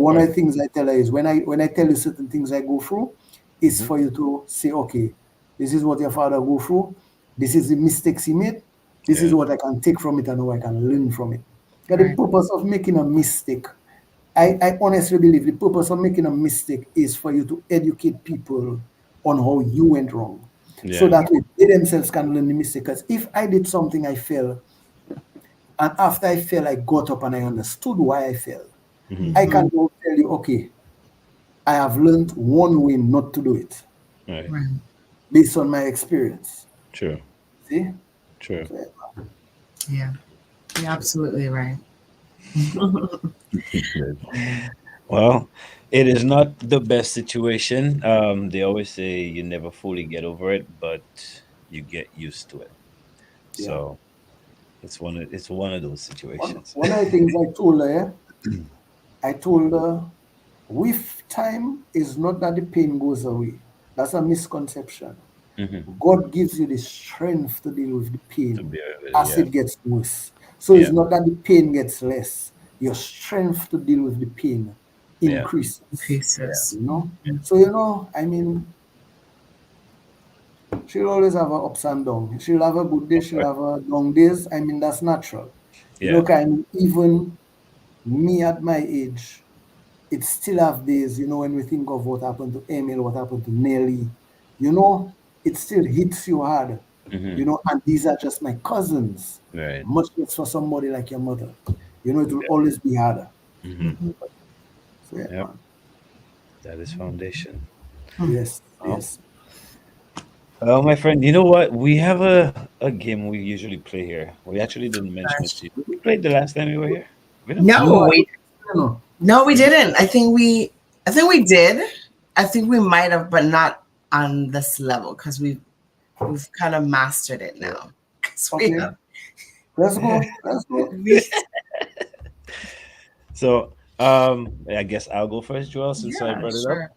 one course. of the things I tell her is when I tell you certain things I go through, is Hmm. for you to say, okay, this is what your father go through, this is the mistakes he made, this is Yeah. what I can take from it and how I can learn from it. Because the Right. purpose of making a mistake, I honestly believe the purpose of making a mistake is for you to educate people on how you went wrong. So Yeah. that way they themselves can learn the mistake. Because if I did something I fell, and after I fell, I got up and I understood why I fell. Hmm. I Mm-hmm. can now tell you, okay, I have learned one way not to do it Right. Right. based on my experience. True. See? True. So, Yeah. You're absolutely right. Good. Well, it is not the best situation. They always say you never fully get over it, but you get used to it. Yeah. So it's one of those One, situations. one of the things I told her, I told her, with time is not that the pain goes away. That's a misconception. Hmm. God gives you the strength to deal with the To pain be able, as yeah, it gets worse. So it's yeah, not that the pain gets less. Your strength to deal with the pain yeah, increases. Pieces. You know? So I mean, she'll always have her ups and downs. She'll have a good day, of she'll course, have her down days. I mean, that's natural. yeah, Kind even me at my age, it still have days, when we think of what happened to Emil, what happened to Nelly, it still hits you hard, hmm, and these are just my cousins, right, much less for somebody like your mother. It will yeah, always be harder. hmm, So yeah, yep. man. That is foundation. Yes, Oh, yes. well, my friend, you know what? We have a game we usually play here. We actually didn't mention it Gosh. to you. We played the last time we were here. We don't play. No, No, I we don't know. no, we We did. didn't. I think we did. I think we might have, but not on this level because we've kind of mastered it Yeah. now. 'Cause we Okay, have let's go. Let's go. we, So, I guess I'll go first, Joel, since I yeah, brought it up. sure.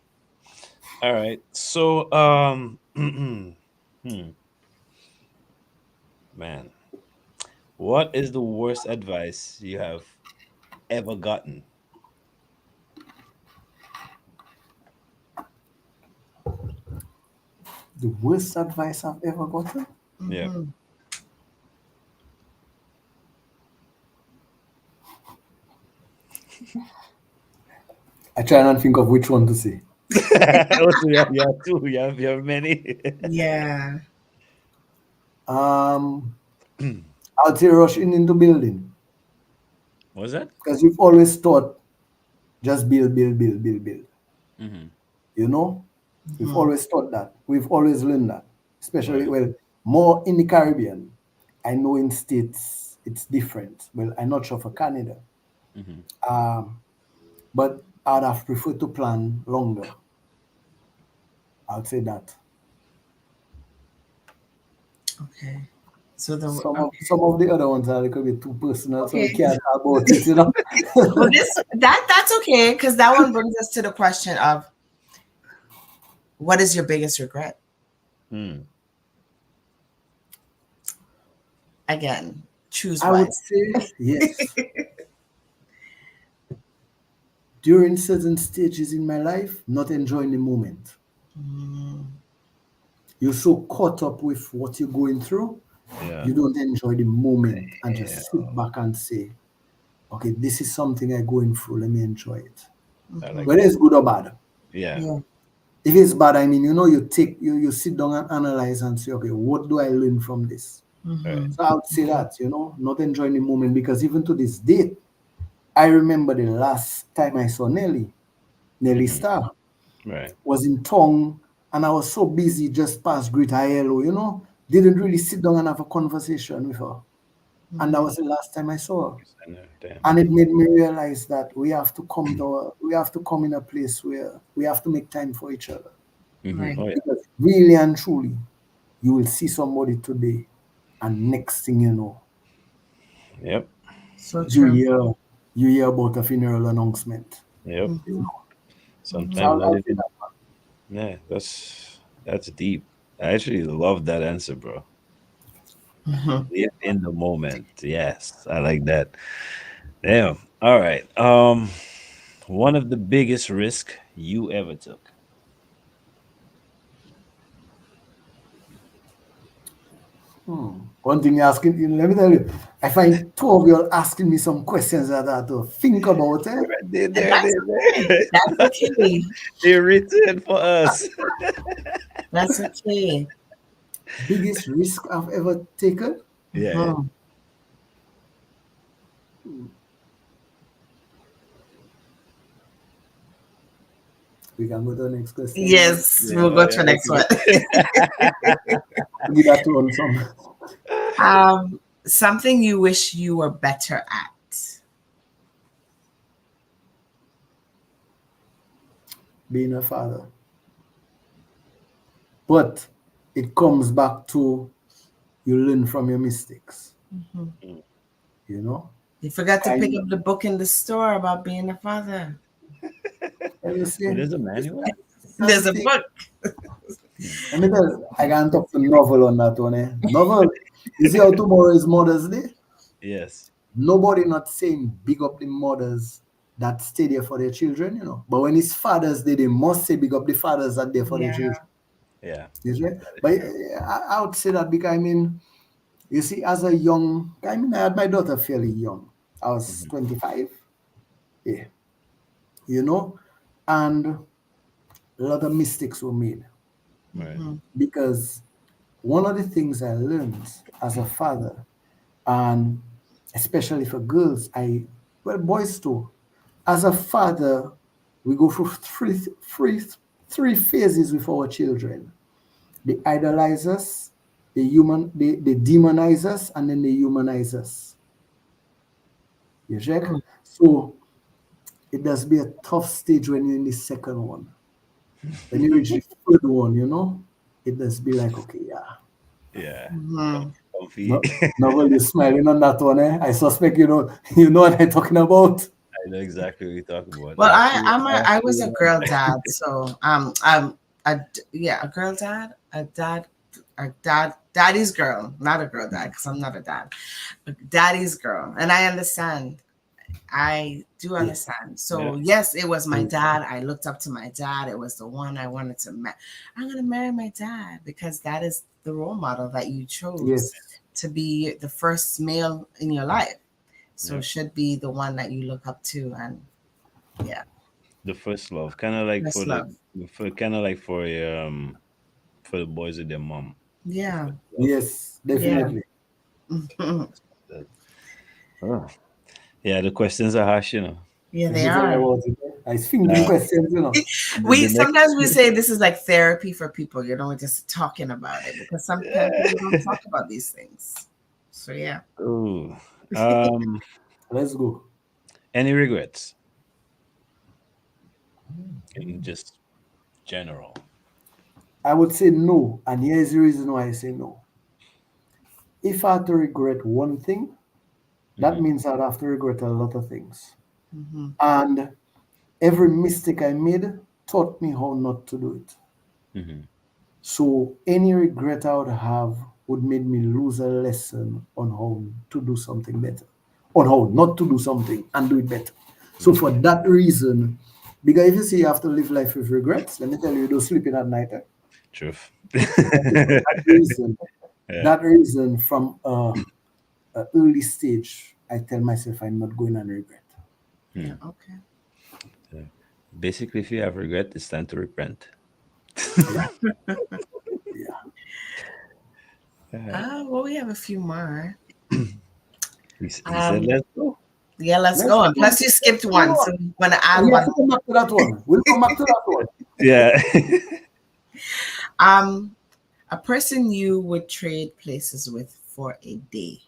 All right. So, man, what is the worst advice you have ever gotten? The worst advice I've ever gotten. Yeah. Hmm. I try and think of which one to say. Oh, so you have two. You have many. Yeah. Um, I'd say rushing into building What's that? because we've always thought just build, build, build, build, build. Mm-hmm. You know, we've Mhm. always thought that. We've always learned that, especially Right. more in the Caribbean. I know in states it's different. Well, I'm not sure for Canada, Mm-hmm. um, but I'd have preferred to plan longer. I'd say that. Okay. So the Some of the other ones are a little bit too personal, so I okay. can't talk about it. Well, that's okay because that one brings us to the question of what is your biggest regret? Hmm. Again, choose I would wise. say yes. During certain stages in my life, not enjoying the moment. Mm, You're so caught up with what you're going through, Yeah. you don't enjoy the moment and Yeah. just sit back and say, okay, this is something I'm going through, let me enjoy it. I like Whether that. it's good or bad. Yeah. yeah. If it's bad, I mean, you sit down and analyze and say, okay, what do I learn from this? Right. So I would say that, not enjoying the moment because even to this date, I remember the last time I saw Nelly Mm-hmm. Star Right. was in Tongue, and I was so busy just past Great Hello, didn't really sit down and have a conversation with her. And that was the last time I saw her. I know. Damn. And it made me realize that we have to come in a place where we have to make time for each other. Mm-hmm. Right. Oh yeah. Because really and truly, you will see somebody today, and next thing you know, Yep. So you true. hear you hear about a funeral announcement. Yep. Mhm. So Sometimes not I'll say even. that. Yeah. That's deep. I actually love that answer, bro. Mhm. Live in the moment. Yes, I like that. Damn. All right. One of the biggest risk you ever took. One thing you're asking, let me tell you, I find two of you are asking me some questions that I have to think about. Eh? They're And there. that's They're okay. there. That's okay. They're written for us. That's okay. Biggest risk I've ever taken? Yeah. Yeah. Mhm. We can go to the next question now. Yes, Yeah. we'll Oh go to yeah. the next one. Give that to on some. Something you wish you were better at. being a father. But it comes back to you learn from your mistakes. Mm-hmm. You know? You forgot to pick up the book in the store about being a father. There's a manual? There's a book. I mean, I can't talk the novel on that one. Novel. You see how tomorrow is Mother's Day? Yes. Nobody not saying big up the mothers that stay there for their children, you know. But when it's Father's Day, they must say big up the fathers that there for their children. Yeah. But I would say that because, I mean, you see, as a young, I mean, I had my daughter fairly young. I was 25. Yeah. You know, and a lot of mistakes were made. Right. Because one of the things I learned as a father, and especially for girls, boys too, as a father, we go through three phases with our children. They idolize us, they demonize us, and then they humanize us. You check? So it does be a tough stage when you're in the second one. When you reach the third one, you know, it does be like, okay, yeah. Yeah. Comfy. No, well, you're smiling on that one, eh? I suspect you know what I'm talking about. I know exactly what you're talking about. Well, I was a girl dad, so a girl dad, daddy's girl, not a girl dad, because I'm not a dad, but daddy's girl, and I understand. I do understand. So yes, it was my dad. I looked up to my dad. It was the one I wanted to marry. I'm gonna marry my dad because that is the role model that you chose to be the first male in your life. So it should be the one that you look up to, and the first love, kind of like First love. for the boys with their mom. Yeah. Yes, definitely. Yeah. Oh. Yeah, the questions are harsh, you know. Yeah, they are. I think the questions, you know. Sometimes we say this is like therapy for people, you know, just talking about it because sometimes people don't talk about these things. So yeah. Ooh. Let's go. Any regrets? In just general. I would say no, and here's the reason why I say no. If I had to regret one thing, that means I'd have to regret a lot of things. And every mistake I made taught me how not to do it. So any regret I would have would make me lose a lesson on how to do something better, on how not to do something and do it better. So for that reason, because if you say you have to live life with regrets, let me tell you don't sleep in at night. Truth. That reason from an early stage, I tell myself I'm not going on regret. Yeah, okay. Basically, if you have regret, it's time to repent. Well, we have a few more. He said, let's go. Yeah, let's go. And plus, you skipped one, so I'm going to add one. Come back to that one. We'll come back to that one. Yeah. A person you would trade places with for a day.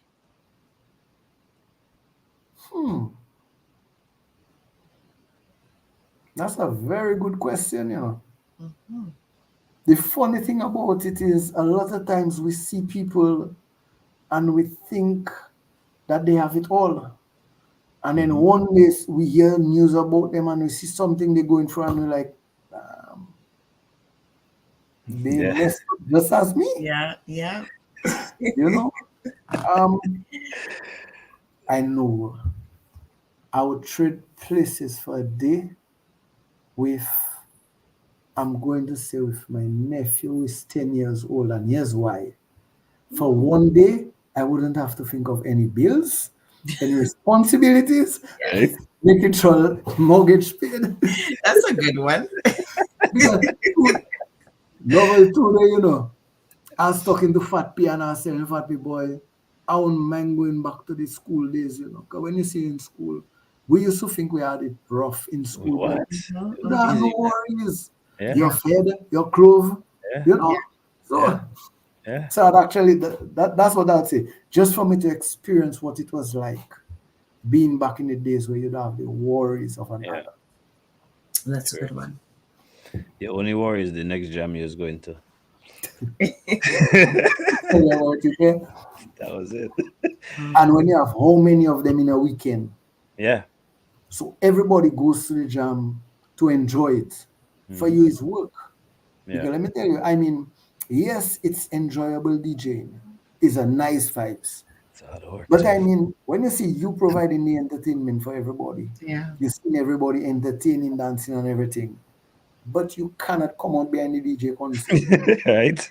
That's a very good question, you know. The funny thing about it is a lot of times we see people and we think that they have it all. And then one day we hear news about them and we see something they're going through and we're like, they messed up just as me. Yeah. You know? I know I would trade places for a day with, I'm going to say with my nephew who is 10 years old, and here's why. For one day, I wouldn't have to think of any bills, any responsibilities, making sure mortgage paid. That's a good one. Level 2 there, you know. I was talking to Fat P and I was saying, Fat P boy, I wouldn't mind going back to the school days, you know. Because when you see in school, we used to think we had it rough in school. What? No worries. You're fed, you're clothed, you know. So I'd actually, that's what I'd say. Just for me to experience what it was like being back in the days where you'd have the worries of an adult. That's a good one. The only worry is the next jam you're going to. That was it. And when you have how many of them in a weekend? Yeah. So everybody goes to the jam to enjoy it. For you, it's work. Because let me tell you, I mean, yes, it's enjoyable DJing. It's a nice vibes. But I mean, when you see you providing the entertainment for everybody, you see everybody entertaining, dancing, and everything, but you cannot come out behind the DJ console. Right?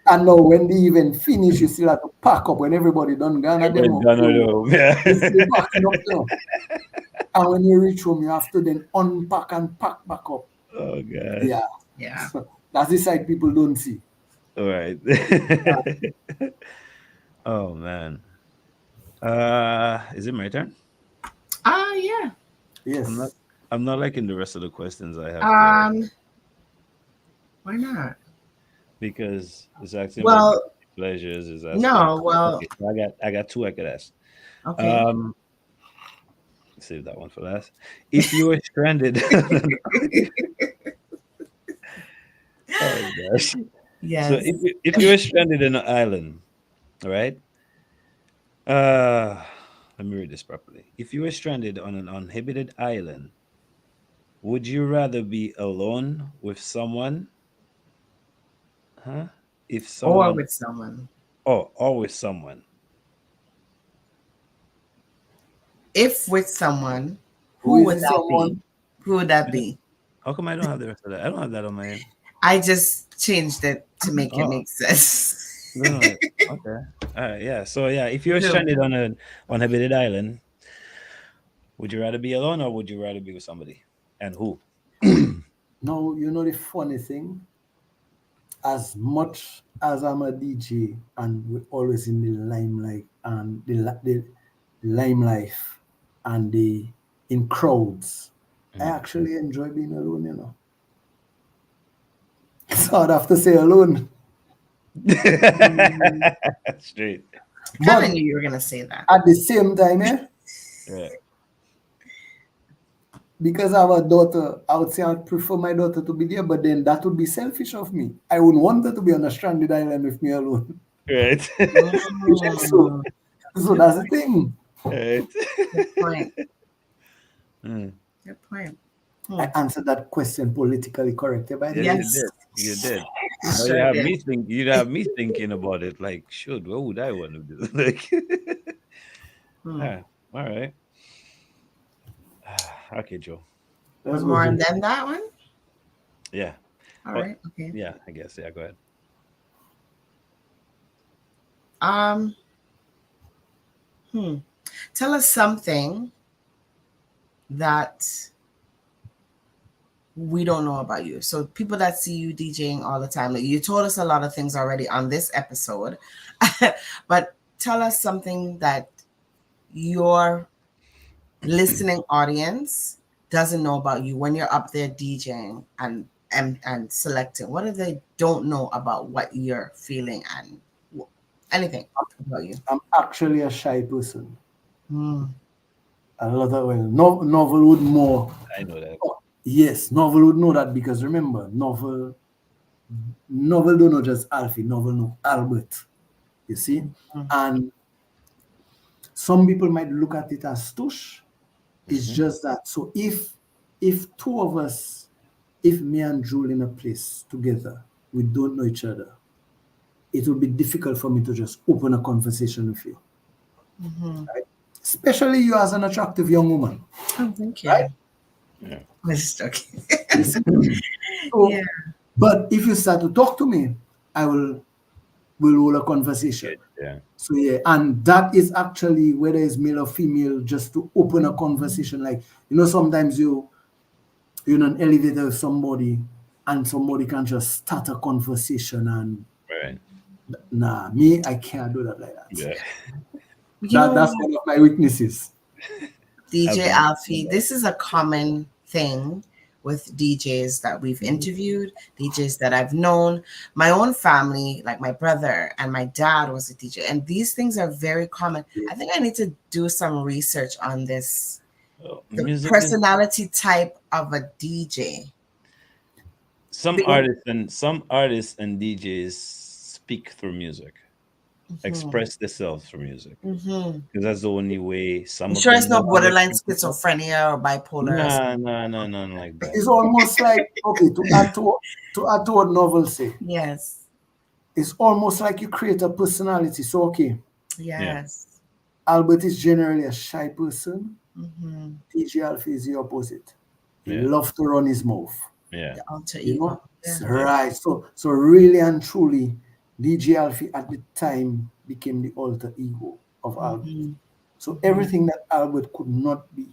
And now when they even finish, you still have to pack up when everybody done gone at them. Yeah. You still packing up now. And when you reach home, you have to then unpack and pack back up. Oh god. Yeah. So that's the side people don't see. All right. Oh man. Is it my turn? Yeah. Yes. I'm not liking the rest of the questions I have. Why not? Because it's asking Well, about pleasures. Is asking. No, well, Okay, so I got two I could ask. Okay. Save that one for last. If you were stranded. Oh gosh. Yes. So if you were stranded in an island, all right? Let me read this properly. If you were stranded on an uninhabited island, would you rather be alone with someone? Huh? If someone Or with someone. or with someone. If with someone, who would that be? Who would that be? How come I don't have the rest of that? I don't have that on my end. I just changed it to make it make sense. No. Okay. All right. Yeah. So yeah, if you're stranded on an uninhabited island, would you rather be alone or would you rather be with somebody? And who? Now, you know the funny thing? As much as I'm a DJ and we're always in the limelight and the limelight and in crowds, I actually enjoy being alone, you know. So I'd have to say alone. Straight. I kind of knew you were gonna say that. At the same time, Yeah. Because I have a daughter, I would say I'd prefer my daughter to be there, but then that would be selfish of me. I wouldn't want her to be on a stranded island with me alone. Right. So that's the thing. Right. Good point. Good point. I answered that question politically correct, by the way. Yes. You did. Sure You'd have me thinking about it. Like, shoot, what would I want to do? Like, all right. Okay, Joe. Was more and then that one? Yeah. All right. Okay. Yeah, I guess. Yeah, go ahead. Tell us something that we don't know about you. So people that see you DJing all the time, like you told us a lot of things already on this episode, but tell us something that your listening audience doesn't know about you when you're up there DJing and selecting. What if they don't know about what you're feeling and anything about you? I'm actually a shy person. A lot of Novel would more. I know that. Yes, Novel would know that because remember, Novel don't know just Alfie, Novel know Albert. You see? And some people might look at it as tush. It's just that. So if two of us, if me and Jewel in a place together, we don't know each other, it will be difficult for me to just open a conversation with you. Right? Especially you as an attractive young woman. Oh, thank you. Right? Yeah. I'm just joking. So, but if you start to talk to me, we'll hold a conversation. Yeah. So yeah, and that is actually whether it's male or female, just to open a conversation. Like, you know, sometimes you're in an elevator with somebody and somebody can just start a conversation and nah, me, I can't do that like that. Yeah. That's one of my weaknesses. DJ Alfie, this is a common thing with DJs that we've interviewed, DJs that I've known. My own family, like my brother and my dad was a DJ, and these things are very common. I think I need to do some research on this. The personality type of a DJ. some artists and DJs speak through music, express themselves through music, because that's the only way I'm some of sure it's them know not how to borderline express themselves. schizophrenia or bipolar or Nah, something. nah, nah, nothing like that. It's almost like, okay, to add to what Novel say, Yes. it's almost like you create a personality. So okay, Yeah, Yes. Albert is generally a shy person. Mm-hmm. DJ Alfie is the opposite. He yeah, loves to run his mouth. yeah, The alter You know? ego. Yeah. yeah. Right. So really and truly, DJ Alfie at the time became the alter ego of Albert. Mm-hmm. So everything that Albert could not be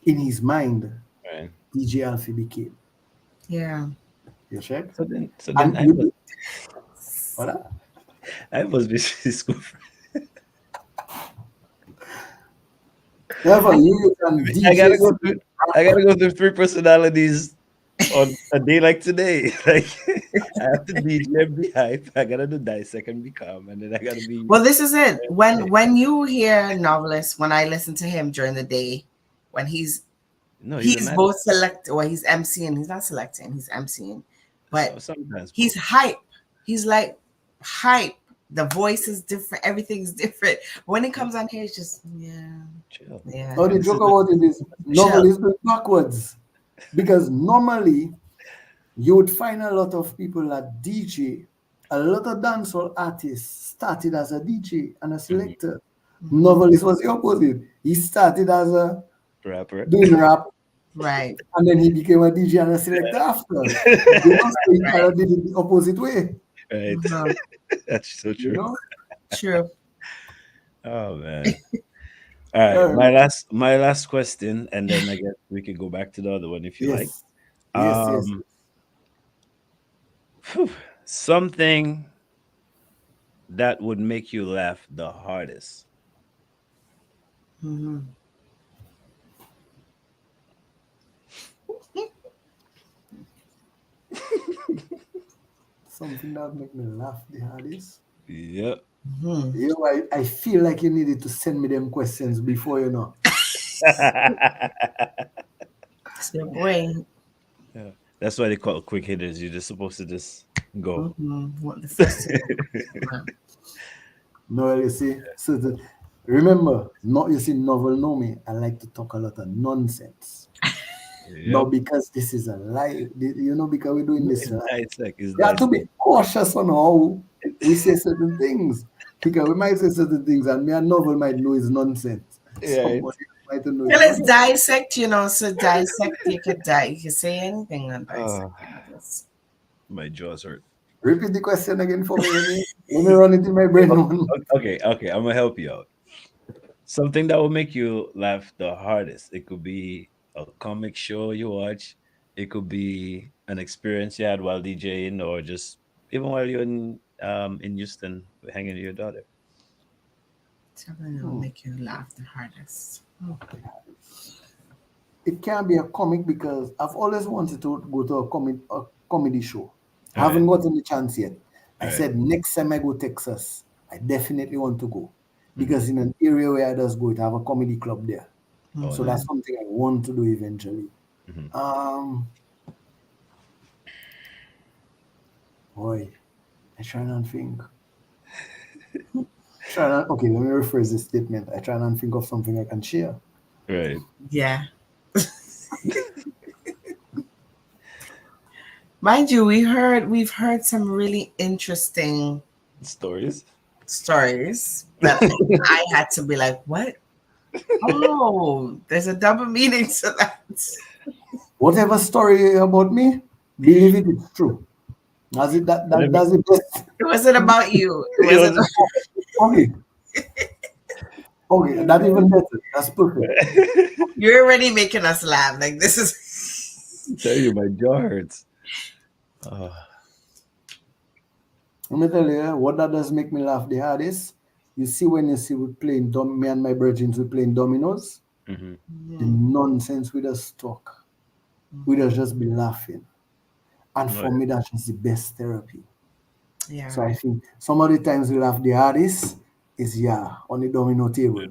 in his mind, Right. DJ Alfie became. Yeah. You check? So then And what? I must be his school friend. Therefore, you can I gotta DJ. go through. I gotta go through three personalities on a day like today. Like I have to DJ and be hype. I gotta do dissect and be calm, and then I gotta be. Well, this is it. When you hear Novelist, when I listen to him during the day, when he's No, he's a he's man. both select or he's emceeing, he's not selecting, he's emceeing, but Sometimes he's hype. He's like hype. The voice is different, everything's different. When it comes on here, it's just chill. yeah. Now the joke about it is Novel is going backwards. Because normally you would find a lot of people that DJ, a lot of dancehall artists started as a DJ and a selector. Novelist was the opposite. He started as a Rapper. doing rap, Right. and then he became a DJ and a selector after. You know, so he kind of did it the opposite way. Right. Mhm. That's so true. You know? True. Oh man. All right. My last question, and then I guess we could go back to the other one if you like. Yes. Something that would make you laugh the hardest. Mm-hmm. Something that make me laugh the hardest. Yep. Mm-hmm. You know, I feel like you needed to send me them questions before, you know. It's your boy. Yeah. That's why they call it quick hitters. You're just supposed to just go. What the first No, you see, remember, you see, Novel know me. I like to talk a lot of nonsense. Not because this is a lie, you know, because we're doing this. Dissect. You have to be cautious on how we say certain things. Because we might say certain things, and me and Novel might know it's nonsense. Yeah. Somebody might know Well, it's it's dissect, you know. So dissect, you could say anything on dissect. My jaws hurt. Repeat the question again for me. Let me run it in my brain. Okay. I'm gonna help you out. Something that will make you laugh the hardest. It could be a comic show you watch. It could be an experience you had while DJing, or just even while you're in Houston hanging with your daughter. Something that will make you laugh the hardest. It can't be a comic because I've always wanted to go to a comedy show. I haven't gotten the chance yet. I said next time I go Texas, I definitely want to go because in an area where I just go, it have a comedy club there. So that's something I want to do eventually. Boy, I try not think. Okay, let me rephrase this statement. I try not think of something I can share. Right. Yeah. Mind you, we've heard some really interesting stories that I had to be like, what? Oh, there's a double meaning to that. Whatever story about me, believe it, it's true. Does it that does it best? It wasn't about you. It wasn't okay, that even better. That's perfect. You're already making us laugh. Like this is I tell you, my jaw hurts. Let me tell you what that does make me laugh the hardest. You see when you see we playing me and my brethren we playing dominoes, the nonsense we just talk. We just be laughing. And for me, that's just the best therapy. Yeah. So I think some of the times we laugh the hardest is on the domino table.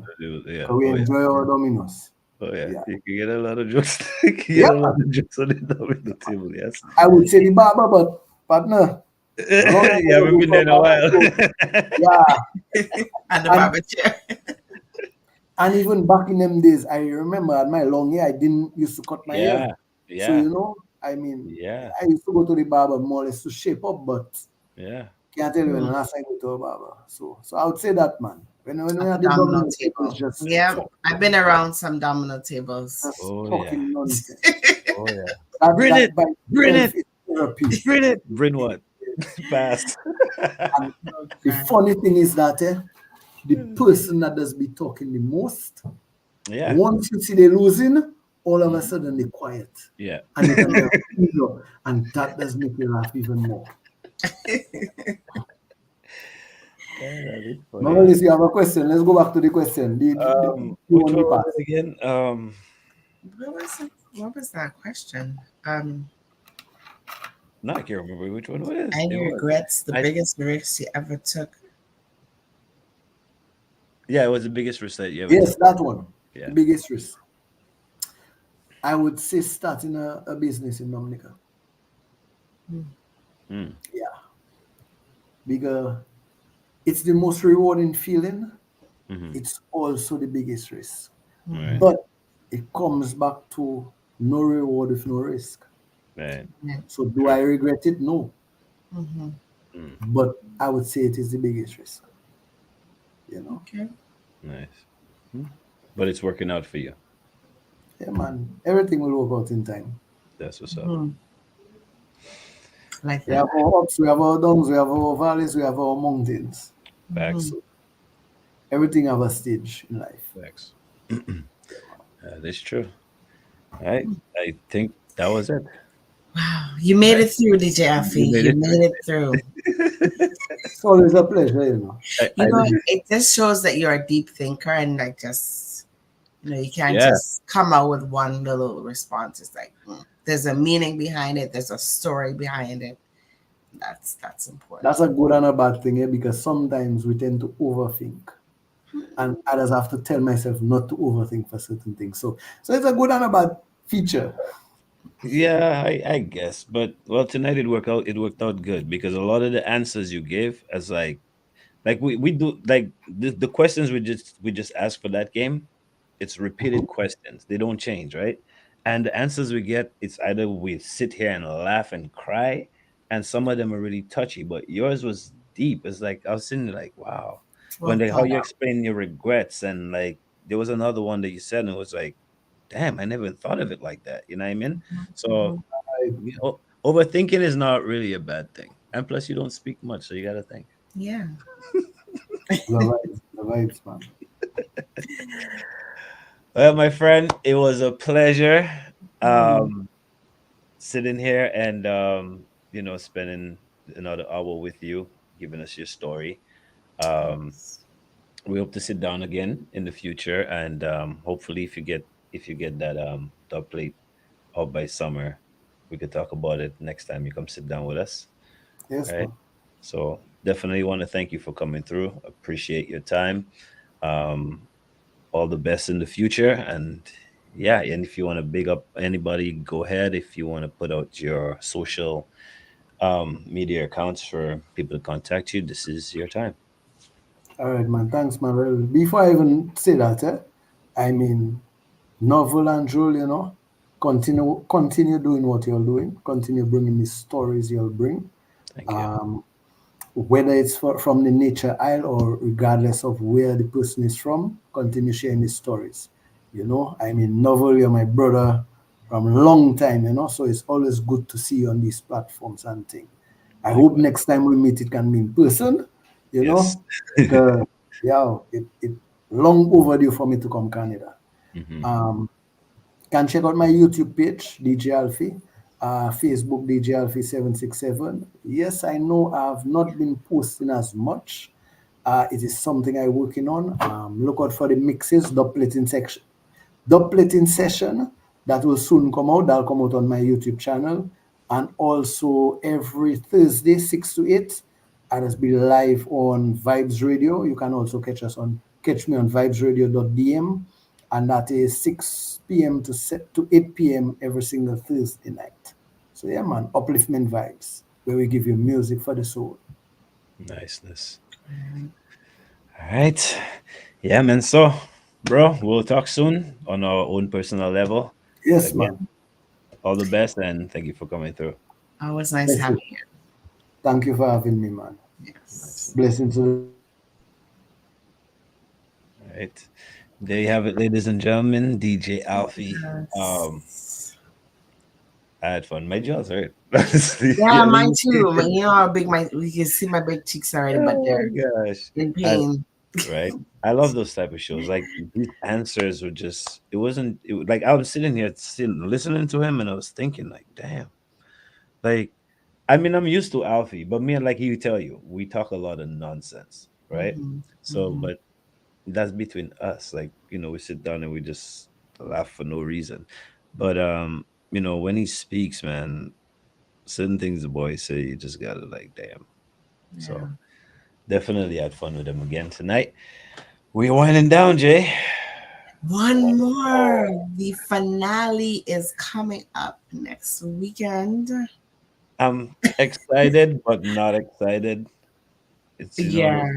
Yeah. So we enjoy our dominoes. Oh yeah, Yeah. you can get a lot of jokes. You can get Yeah, a lot man. of jokes on the domino table. Yes. I would say the barber, but partner, long as You I don't haven't do been there some in a barber while. joke. Yeah. And the And barber chair. and even back in them days, I remember at my long hair, I didn't used to cut my Yeah, hair. So yeah, I mean, yeah, I used to go to the barber more or less to shape up, but yeah. can't tell you when the Mm. last time I go to a barber. So I would say that, man. When At we the had the domino domino table, it's table. just Yeah, talk, I've been around some domino tables. just Oh yeah, talking nonsense. oh yeah. Bring That it, by bring itself it, is therapy. bring it. Bring what? Fast. And the Okay. funny thing is that the person that does be talking the most, Yeah, once you see they losing, all of a mhm, sudden they quiet. yeah. And you can hear and that does make you laugh even more. Yeah, that is funny. Normally, you have a question. Let's go back to the question. The Which one one we was passed. it again? What was that question? No, I can't remember which one it was. It Any was. regrets? The I biggest risks you ever took? Yeah, it was the biggest risk that you ever Yes, took. that one. The Yeah. biggest risk. I would say starting a business in Dominica. Mm. Yeah. Because it's the most rewarding feeling. Mm-hmm. It's also the biggest risk. Right. But it comes back to no reward with no risk. Right. So do True. I regret it? No. Mm-hmm. Mm. But I would say it is the biggest risk. Okay. Nice. Mm. But it's working out for you. Yeah, man. Everything will work out in time. That's what's up. Mm-hmm. Like We that. have our ups, we have our downs, we have our valleys, we have our mountains. Facts. So everything have a stage in life. Facts. That's true. All right. I think that was it. Wow. You made Right. it through, DJ Alfie. You made You it made it through. It's always a pleasure. I It just shows that you're a deep thinker and like just you can't Yeah. just come out with one little response. It's like there's a meaning behind it, there's a story behind it. That's important. That's a good and a bad thing, because sometimes we tend to overthink. And I just have to tell myself not to overthink for certain things. So it's a good and a bad feature. Yeah, I guess. But well, tonight it worked out good because a lot of the answers you gave as like we do like the questions we just ask for that game, it's repeated questions. They don't change, right? And the answers we get, it's either we sit here and laugh and cry, and some of them are really touchy, but yours was deep. It's like I was sitting there like, wow. When Well they how thought you out. explain your regrets and like there was another one that you said and it was like, damn, I never thought of it like that. You know what I mean? So Mhm. overthinking is not really a bad thing. And plus you don't speak much, so you gotta think. Yeah. The vibes, man. Well, my friend, it was a pleasure Mm. um sitting here and spending another hour with you, giving us your story. Um we hope to sit down again in the future and hopefully if you get that top plate out by summer, we could talk about it next time you come sit down with us. Yes, All right. man. So definitely want to thank you for coming through. Appreciate your time. Um, all the best in the future. And yeah, and if you want to big up anybody, go ahead. If you want to put out your social media accounts for people to contact you, this is your time. All right, man. Thanks, man. Well, before I even say that, I mean, novel and Joel, continue doing what you're doing. Continue bringing the stories you'll bring. Thank you. Um, whether it's from the nature isle or regardless of where the person is from, continue sharing the stories. I mean, Novel, you're my brother from a long time, so it's always good to see you on these platforms and things. I hope Likewise. next time we meet, it can be in person, Yes. because, yeah, it long overdue for me to come Canada. Hmm. Can check out my YouTube page, DJ Alfie, Facebook, DJ Alfie 767. Yes, I know I've not been posting as much. It is something I'm working on. Look out for the mixes, dub plating session that will soon come out. That'll come out on my YouTube channel. And also every Thursday, 6 to 8, I just be live on Vibes Radio. You can also catch me on vibesradio.dm. and that is 6 p.m. to 8 p.m. every single Thursday night. So yeah, man, upliftment vibes, where we give you music for the soul. Niceness. All right. Yeah, man. So, bro, we'll talk soon on our own personal level. Yes, Again, man. all the best and thank you for coming through. Always nice Blessings. having you. Thank you for having me, man. Yes. Blessings to All right. There you have it, ladies and gentlemen. DJ Alfie. Yes. I had fun. My jaw's hurt. Honestly. Yeah, mine too. You know how big you can see my big cheeks already, but Oh they're my gosh. in pain. Right. I love those type of shows. Like these answers were just it wasn't like I was sitting here listening to him and I was thinking like, damn. Like I mean I'm used to Alfie, but me and like he tell you, we talk a lot of nonsense, right? So but that's between us. Like, we sit down and we just laugh for no reason. But when he speaks, man, certain things the boys say you just gotta like damn. Yeah. So definitely had fun with him again tonight. We're winding down, Jay. One more. The finale is coming up next weekend. I'm excited, but not excited. It's Yeah.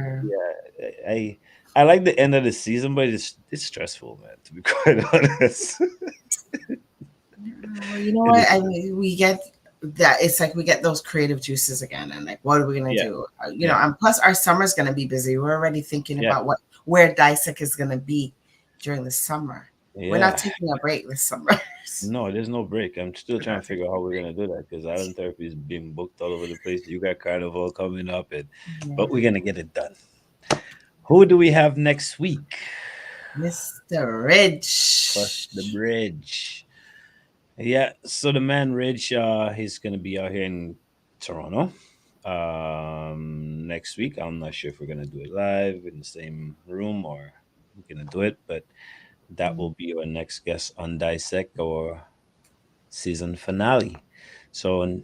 I like the end of the season, but it's stressful, man. To be quite honest. You know what? I mean, we get that. It's like we get those creative juices again, and like, what are we gonna do? You know, and plus our summer's gonna be busy. We're already thinking about where Dissect is gonna be during the summer. Yeah. We're not taking a break this summer. No, there's no break. I'm still trying to figure out how we're gonna do that because Island Therapy is being booked all over the place. You got Carnival coming up, but we're gonna get it done. Who do we have next week? Mr. Ridge. Cross the bridge. Yeah, so the man Ridge, he's gonna be out here in Toronto next week. I'm not sure if we're gonna do it live in the same room or we're gonna do it, but that will be our next guest on Dissect, our season finale. So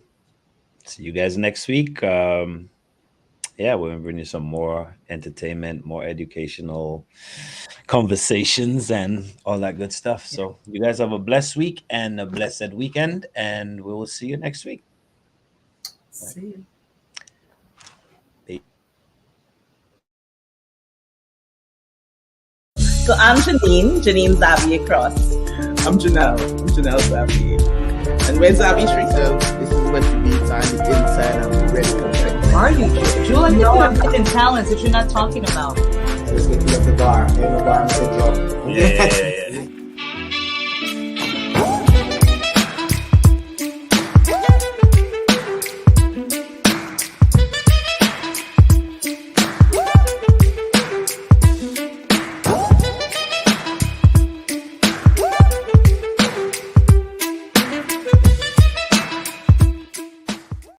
see you guys next week. We're gonna bring you some more entertainment, more educational conversations, and all that good stuff. So you guys have a blessed week and a blessed weekend, and we will see you next week. See you. So I'm Janine Xavier Cross. I'm Janelle Xavier. And we're Xavier Street. So this is what you need time the inside and ready to go. Are you? Jewel, I think you have hidden talents that you're not talking about. I just get to the bar. In the bar, I'm Yeah.